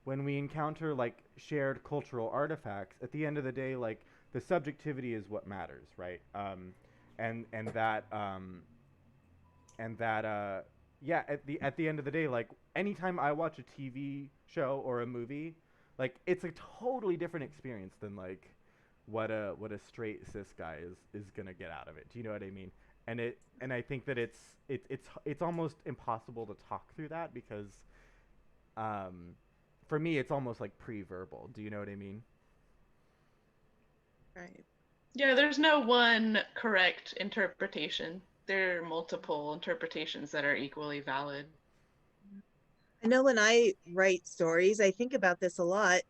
when we encounter like shared cultural artifacts, at the end of the day, like the subjectivity is what matters, right? And that yeah, at the end of the day, like anytime I watch a TV show or a movie, like it's a totally different experience than like what a straight cis guy is gonna get out of it. Do you know what I mean? And I think that it's almost impossible to talk through that because for me it's almost like pre-verbal. Do you know what I mean? Right. Yeah, there's no one correct interpretation. There are multiple interpretations that are equally valid. I know when I write stories, I think about this a lot.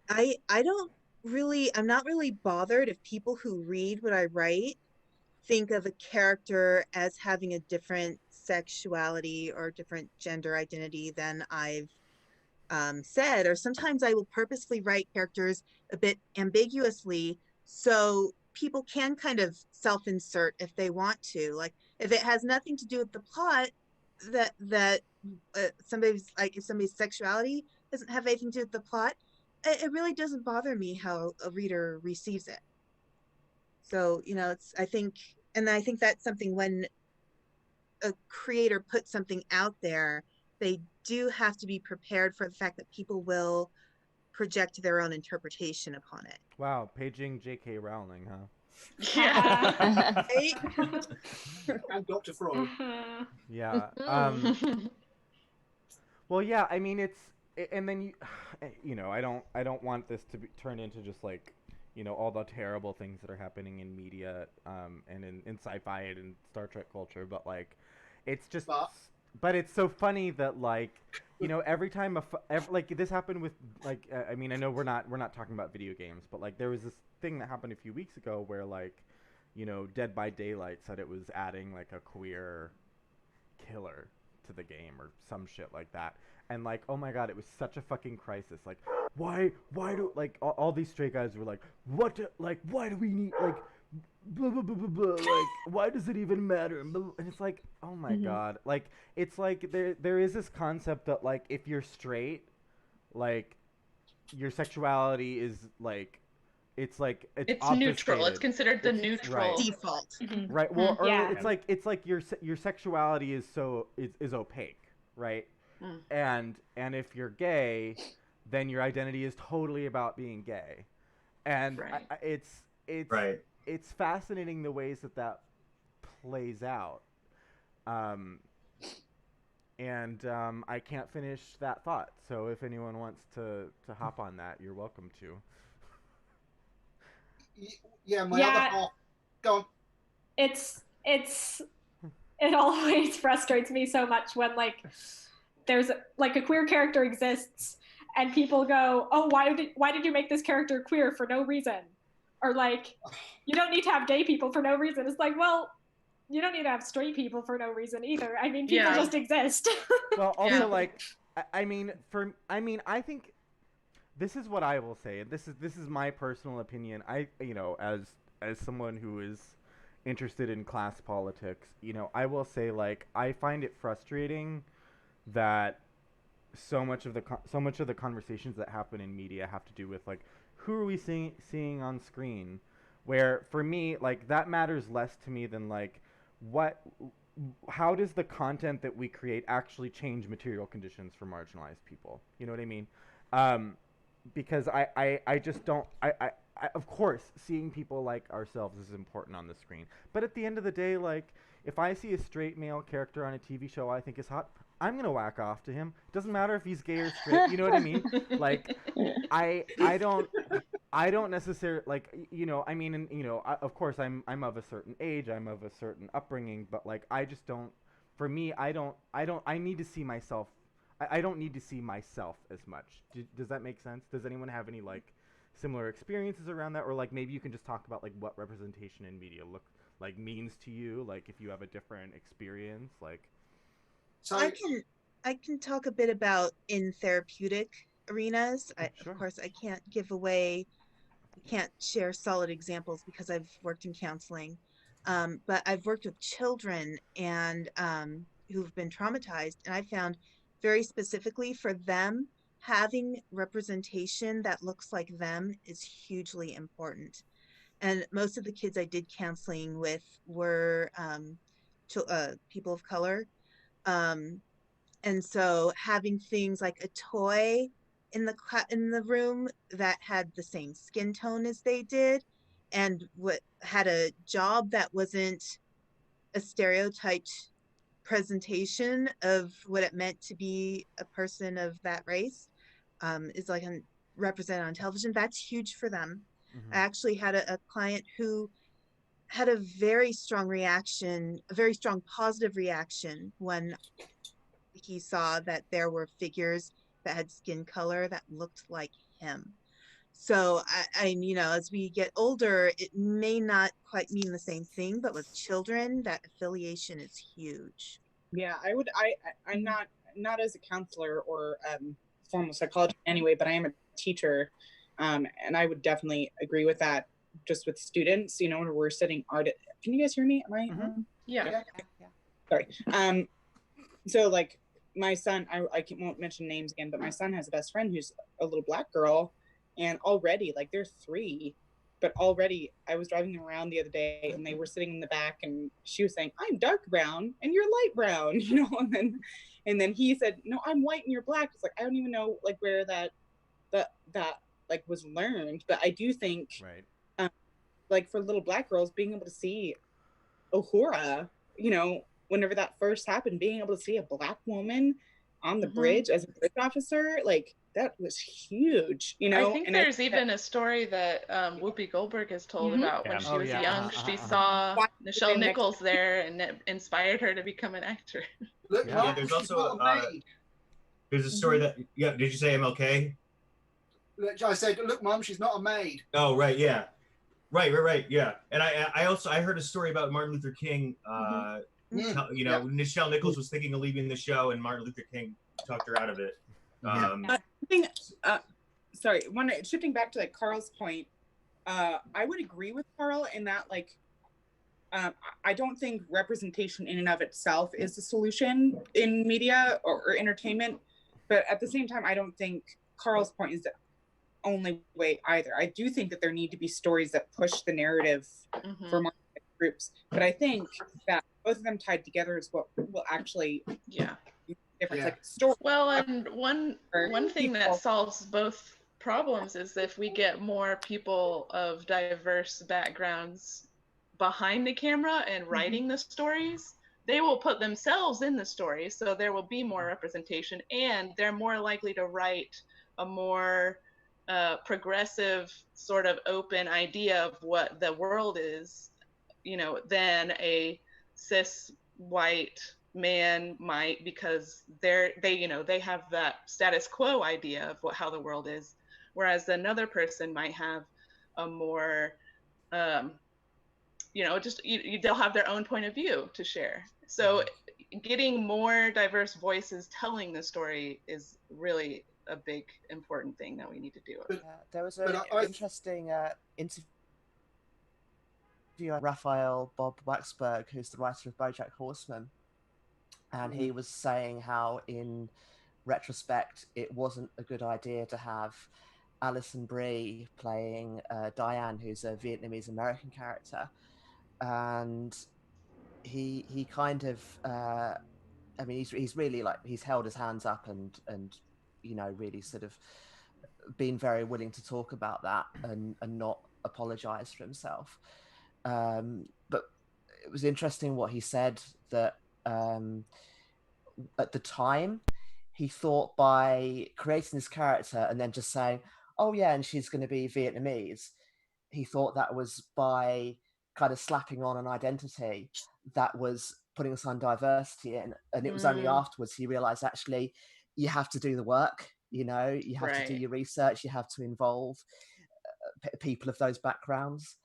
I don't really, I'm not really bothered if people who read what I write think of a character as having a different sexuality or different gender identity than I've said. Or sometimes I will purposely write characters a bit ambiguously so people can kind of self-insert if they want to. Like if it has nothing to do with the plot, that somebody's like, if somebody's sexuality doesn't have anything to do with the plot, it really doesn't bother me how a reader receives it. So it's, I think, and I think that's something when a creator puts something out there, they do have to be prepared for the fact that people will project their own interpretation upon it. Wow, paging J.K. Rowling, huh? Yeah. And Dr. Freud. Yeah. Well, yeah. I mean, and then I don't want this to turn into just like, all the terrible things that are happening in media, and in sci-fi and in Star Trek culture. But like, it's just, but it's so funny that like, every time like this happened with like, I mean, I know we're not talking about video games, but like there was this thing that happened a few weeks ago where like, Dead by Daylight said it was adding like a queer killer to the game or some shit like that, and like, oh my god, it was such a fucking crisis. Like why do like all these straight guys were like, why do we need, like blah, blah, blah, blah, blah, like, why does it even matter? And it's like, oh my god, like, it's like there is this concept that like if you're straight, like your sexuality is like it's neutral. It's obfuscated. considered the neutral Default. Right. Well, or Yeah. it's like your sexuality is is opaque, right? And if you're gay, then your identity is totally about being gay, and Right. it's fascinating the ways that plays out. I can't finish that thought. So if anyone wants to hop on that, you're welcome to. Yeah, my Yeah. other half. Go on. It always frustrates me so much when like there's like a queer character exists and people go, oh, why did you make this character queer for no reason? Or like, you don't need to have gay people for no reason. It's like, well, you don't need to have straight people for no reason either. I mean, people just exist. Well, also like, I think this is what I will say, and this is my personal opinion. As someone who is interested in class politics, I will say like I find it frustrating that so much of the conversations that happen in media have to do with like who are we seeing on screen, where for me like that matters less to me than like how does the content that we create actually change material conditions for marginalized people? You know what I mean? Because I just don't I of course seeing people like ourselves is important on the screen, but at the end of the day, like if I see a straight male character on a TV show I think is hot, I'm gonna whack off to him. It doesn't matter if he's gay or straight. You know what I mean? Like I don't necessarily like I mean, and of course I'm of a certain age, I'm of a certain upbringing, but like I just don't. For me, I need to see myself. I don't need to see myself as much. Does that make sense? Does anyone have any like similar experiences around that, or like maybe you can just talk about like what representation in media means to you, like if you have a different experience, like. So I can talk a bit about in therapeutic arenas. Sure. Of course, I can't share solid examples because I've worked in counseling, but I've worked with children and who've been traumatized, and I found very specifically for them having representation that looks like them is hugely important. And most of the kids I did counseling with were people of color. And so having things like a toy in the room that had the same skin tone as they did, and what had a job that wasn't a stereotyped presentation of what it meant to be a person of that race, is like represented on television. That's huge for them. I actually had a client who had a very strong positive reaction when he saw that there were figures that had skin color that looked like him. So I as we get older, it may not quite mean the same thing, but with children, that affiliation is huge. Yeah, I'm not as a counselor or formal psychologist anyway, but I am a teacher, and I would definitely agree with that. Just with students, when we're studying art. Can you guys hear me? Am I? Yeah. Sorry. So like my son, I won't mention names again, but my son has a best friend who's a little black girl, and already like they're 3, but already I was driving them around the other day and they were sitting in the back and she was saying, I'm dark brown and you're light brown, and then he said, no, I'm white and you're black. It's like, I don't even know like where that like was learned, but I do think like for little black girls being able to see Uhura, whenever that first happened, being able to see a black woman on the bridge as a bridge officer, like that was huge, I think there's even a story that Whoopi Goldberg has told about when she was young. She saw Nichelle Nichols there, and it inspired her to become an actor. Look, yeah, there's also there's a story that did you say MLK? I said, look, Mom, she's not a maid. Oh, right, yeah. Right, yeah. And I also heard a story about Martin Luther King. Nichelle Nichols was thinking of leaving the show, and Martin Luther King talked her out of it. Shifting back to like Carl's point, I would agree with Carl in that like I don't think representation in and of itself is the solution in media or entertainment, but at the same time, I don't think Carl's point is the only way either. I do think that there need to be stories that push the narrative for more groups, but I think that both of them tied together is what will actually difference. Like story. Well, and one thing that solves both problems is if we get more people of diverse backgrounds behind the camera and writing the stories, they will put themselves in the story, so there will be more representation, and they're more likely to write a more progressive, sort of open idea of what the world is, than a cis white man might, because they have that status quo idea of how the world is, whereas another person might have a more they'll have their own point of view to share. So getting more diverse voices telling the story is really a big important thing that we need to do. There was an interesting interview Raphael Bob Waxberg, who's the writer of BoJack Horseman, and he was saying how in retrospect it wasn't a good idea to have Alison Brie playing Diane, who's a Vietnamese American character, and he kind of I mean he's really like he's held his hands up and really sort of been very willing to talk about that and not apologize for himself. But it was interesting what he said, that at the time he thought by creating this character and then just saying, oh yeah, and she's going to be Vietnamese, he thought that was by kind of slapping on an identity that was putting some diversity in. And it was only afterwards he realized, actually, you have to do the work, you have to do your research, you have to involve people of those backgrounds,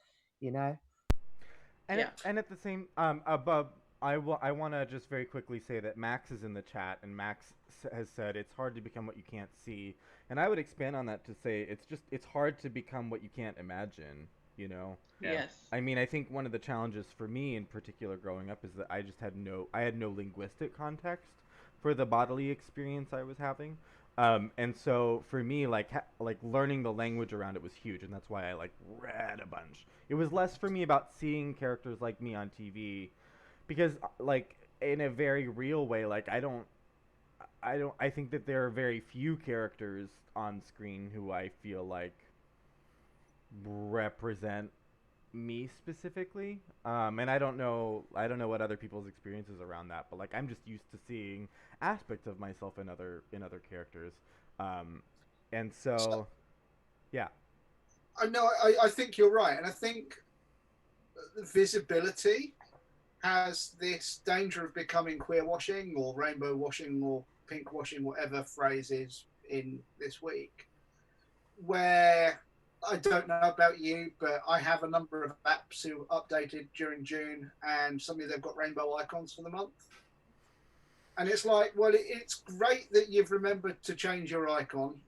And at the same above, I want to just very quickly say that Max is in the chat, and Max has said it's hard to become what you can't see, and I would expand on that to say it's hard to become what you can't imagine. Yes. I mean, I think one of the challenges for me in particular growing up is that I just had no linguistic context for the bodily experience I was having. And so for me, like learning the language around it was huge, and that's why I read a bunch. It was less for me about seeing characters like me on TV, because in a very real way, I think that there are very few characters on screen who I feel like represent me specifically. And I don't know what other people's experiences around that, but I'm just used to seeing aspects of myself in other characters. And so yeah. I think you're right, and I think visibility has this danger of becoming queer washing or rainbow washing or pink washing, whatever phrase is in this week, where I don't know about you, but I have a number of apps who updated during June, and suddenly they've got rainbow icons for the month. And it's like, well, it's great that you've remembered to change your icon.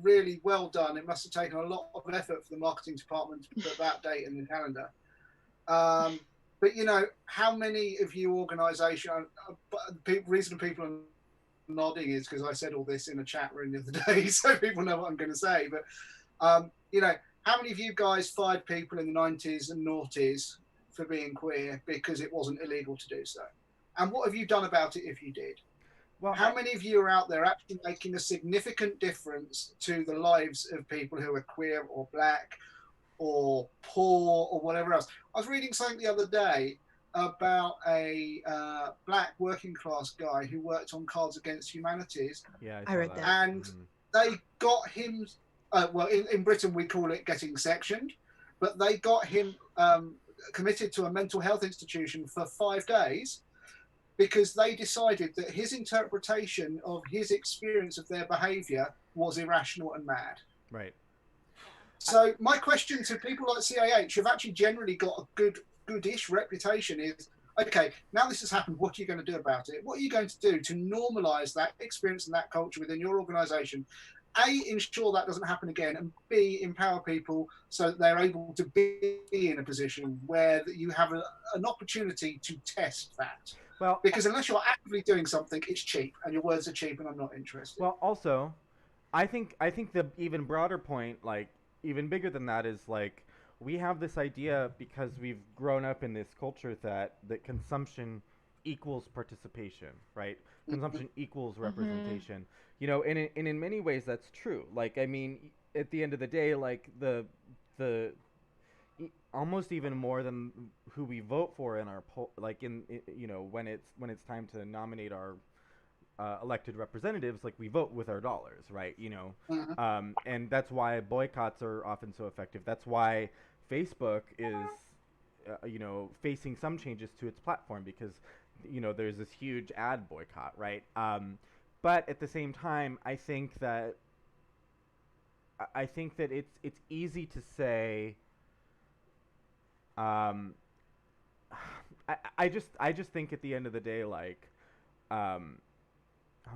Really well done. It must have taken a lot of effort for the marketing department to put that date in the calendar. But how many of you organisation, reason people are nodding is because I said all this in a chat room the other day, so people know what I'm going to say. But how many of you guys fired people in the 90s and noughties for being queer because it wasn't illegal to do so? And what have you done about it if you did? Well, how many of you are out there actually making a significant difference to the lives of people who are queer or black or poor or whatever else? I was reading something the other day about a black working class guy who worked on Cards Against Humanities. Yeah, I read that. And they got him, well, in Britain we call it getting sectioned, but they got him committed to a mental health institution for 5 days because they decided that his interpretation of his experience of their behaviour was irrational and mad. Right. So my question to people like CAH, who've actually generally got a goodish reputation, is, okay, now this has happened, what are you going to do about it? What are you going to do to normalise that experience and that culture within your organisation? A, ensure that doesn't happen again, and B, empower people so that they're able to be in a position where you have an opportunity to test that. Well, because unless you're actively doing something, it's cheap, and your words are cheap, and I'm not interested. Well, also, I think the even broader point, like even bigger than that, is like we have this idea because we've grown up in this culture that consumption equals participation, right? Consumption equals representation. You know, and in many ways that's true. Like, I mean, at the end of the day, like the almost even more than who we vote for in our poll, like you know, when it's time to nominate our elected representatives, like we vote with our dollars, right? You know, and that's why boycotts are often so effective. That's why Facebook is, you know, facing some changes to its platform because, you know, there's this huge ad boycott, right? But at the same time, I think that it's easy to say. I just think at the end of the day, like, oh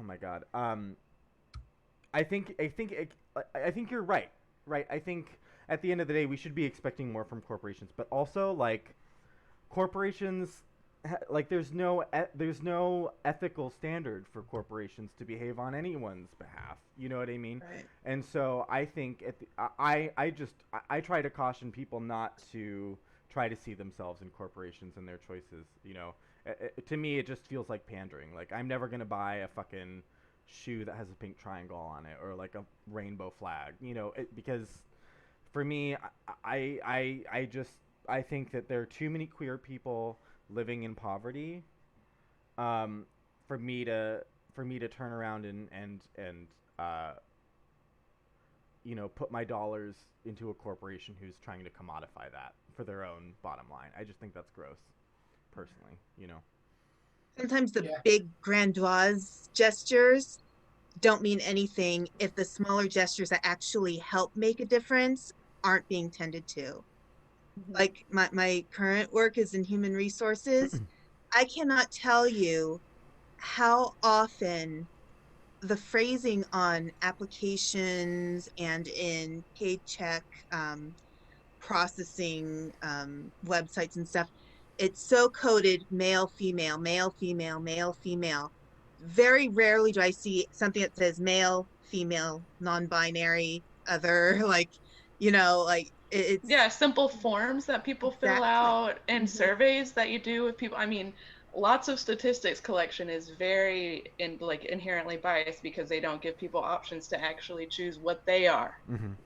my God. I think you're right. Right. I think at the end of the day, we should be expecting more from corporations, but also like corporations, like there's no ethical standard for corporations to behave on anyone's behalf. You know what I mean? Right. And so I think I try to caution people not to try to see themselves in corporations and their choices. You know, to me, it just feels like pandering. Like, I'm never going to buy a fucking shoe that has a pink triangle on it or like a rainbow flag, you know, because for me, I think that there are too many queer people living in poverty for me to turn around and you know, put my dollars into a corporation who's trying to commodify that for their own bottom line. I just think that's gross, personally, you know. Sometimes the big grandiose gestures don't mean anything if the smaller gestures that actually help make a difference aren't being tended to. Like my current work is in human resources. I cannot tell you how often the phrasing on applications and in paycheck processing websites and stuff, it's so coded male, female, male, female, male, female. Very rarely do I see something that says male, female, non-binary, other, like, you know, like it's simple forms that people fill out and surveys that you do with people. I mean, lots of statistics collection is very inherently biased because they don't give people options to actually choose what they are.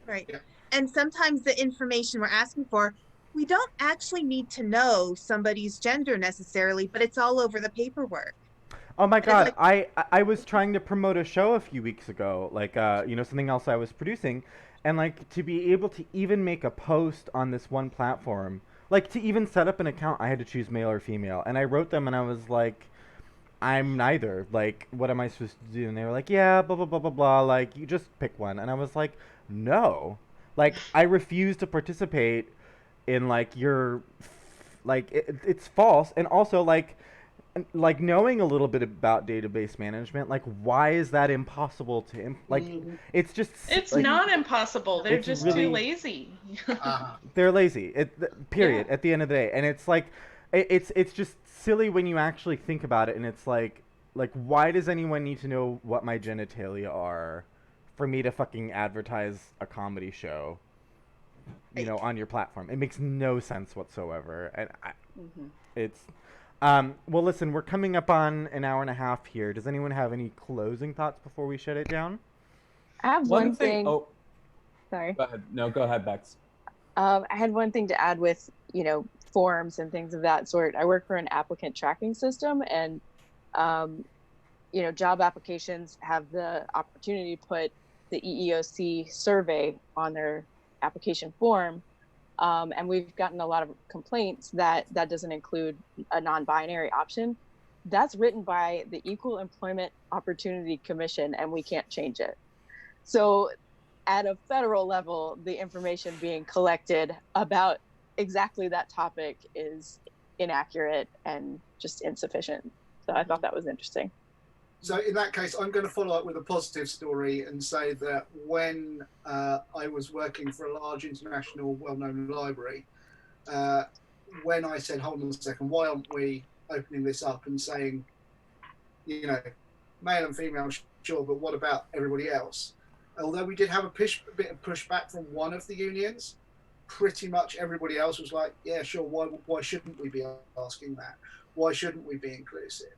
Right. And sometimes the information we're asking for, we don't actually need to know somebody's gender necessarily, but it's all over the paperwork. Oh my God, I was trying to promote a show a few weeks ago, like you know, something else I was producing, and like to be able to even make a post on this one platform, like to even set up an account, I had to choose male or female, and I wrote them and I was like, I'm neither. Like, what am I supposed to do? And they were like, yeah, blah blah blah blah blah. Like, you just pick one, and I was like, no, like I refuse to participate in like your, like it's false, and also like knowing a little bit about database management, like why is that impossible to it's just it's like, not impossible, they're just really, too lazy. They're lazy, period. At the end of the day, and it's like it's just silly when you actually think about it, and it's like why does anyone need to know what my genitalia are for me to fucking advertise a comedy show, you know, on your platform? It makes no sense whatsoever. And it's well, listen, we're coming up on an hour and a half here. Does anyone have any closing thoughts before we shut it down? I have one thing. Oh, sorry. Go ahead. No, go ahead, Bex. I had one thing to add with, you know, forms and things of that sort. I work for an applicant tracking system, and you know, job applications have the opportunity to put the EEOC survey on their application form. And we've gotten a lot of complaints that doesn't include a non-binary option. That's written by the Equal Employment Opportunity Commission, and we can't change it. So at a federal level, the information being collected about exactly that topic is inaccurate and just insufficient. So I thought that was interesting. So in that case, I'm going to follow up with a positive story and say that when I was working for a large international well-known library, when I said, hold on a second, why aren't we opening this up and saying, you know, male and female, sure, but what about everybody else? Although we did have a bit of pushback from one of the unions, pretty much everybody else was like, yeah, sure, why shouldn't we be asking that? Why shouldn't we be inclusive?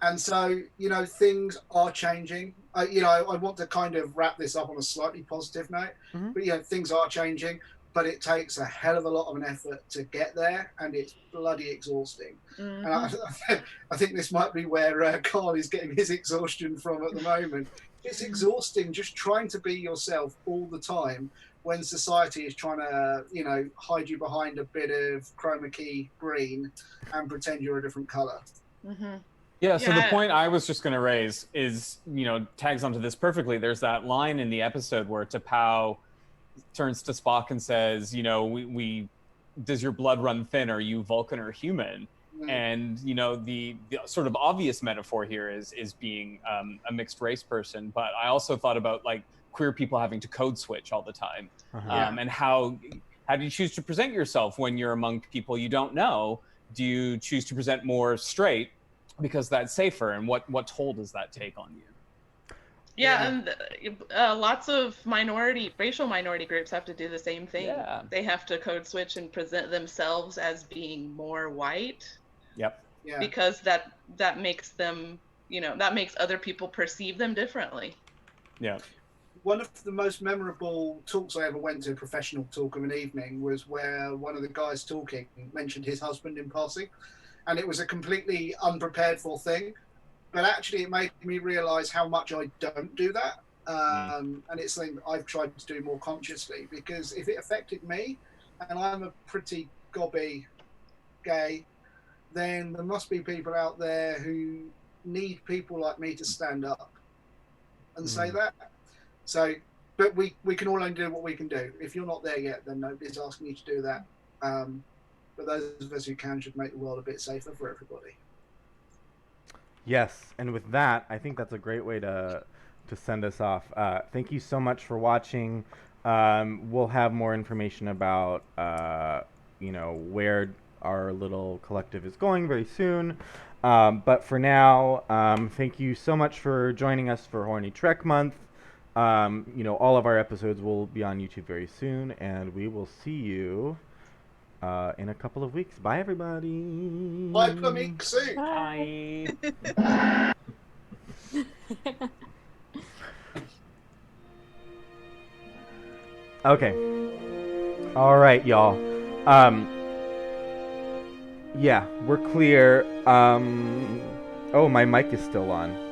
And so, you know, things are changing. You know, I want to kind of wrap this up on a slightly positive note, but, you know, things are changing, but it takes a hell of a lot of an effort to get there, and it's bloody exhausting. And I think this might be where Carl is getting his exhaustion from at the moment. It's exhausting just trying to be yourself all the time when society is trying to, you know, hide you behind a bit of chroma key green and pretend you're a different color. Yeah, so the point I was just going to raise is, you know, tags onto this perfectly. There's that line in the episode where T'Pau turns to Spock and says, you know, we does your blood run thin? Are you Vulcan or human? And, you know, the sort of obvious metaphor here is being a mixed race person. But I also thought about, like, queer people having to code switch all the time. And how do you choose to present yourself when you're among people you don't know? Do you choose to present more straight because that's safer? And what toll does that take on you? And lots of racial minority groups have to do the same thing. They have to code switch and present themselves as being more white. Because that makes them, you know, that makes other people perceive them differently. One of the most memorable talks I ever went to, a professional talk of an evening, was where one of the guys talking mentioned his husband in passing. And it was a completely unprepared for thing. But actually, it made me realise how much I don't do that. And it's something that I've tried to do more consciously, because if it affected me, and I'm a pretty gobby gay, then there must be people out there who need people like me to stand up and say that. So, but we can all only do what we can do. If you're not there yet, then nobody's asking you to do that. But those of us who can should make the world a bit safer for everybody. Yes, and with that, I think that's a great way to send us off. Thank you so much for watching. We'll have more information about you know, where our little collective is going very soon. But for now, thank you so much for joining us for Horny Trek Month. You know, all of our episodes will be on YouTube very soon, and we will see you in a couple of weeks. Bye, everybody. Bye, Plamixu. Bye. Okay. All right, y'all. Yeah, we're clear. Oh, my mic is still on.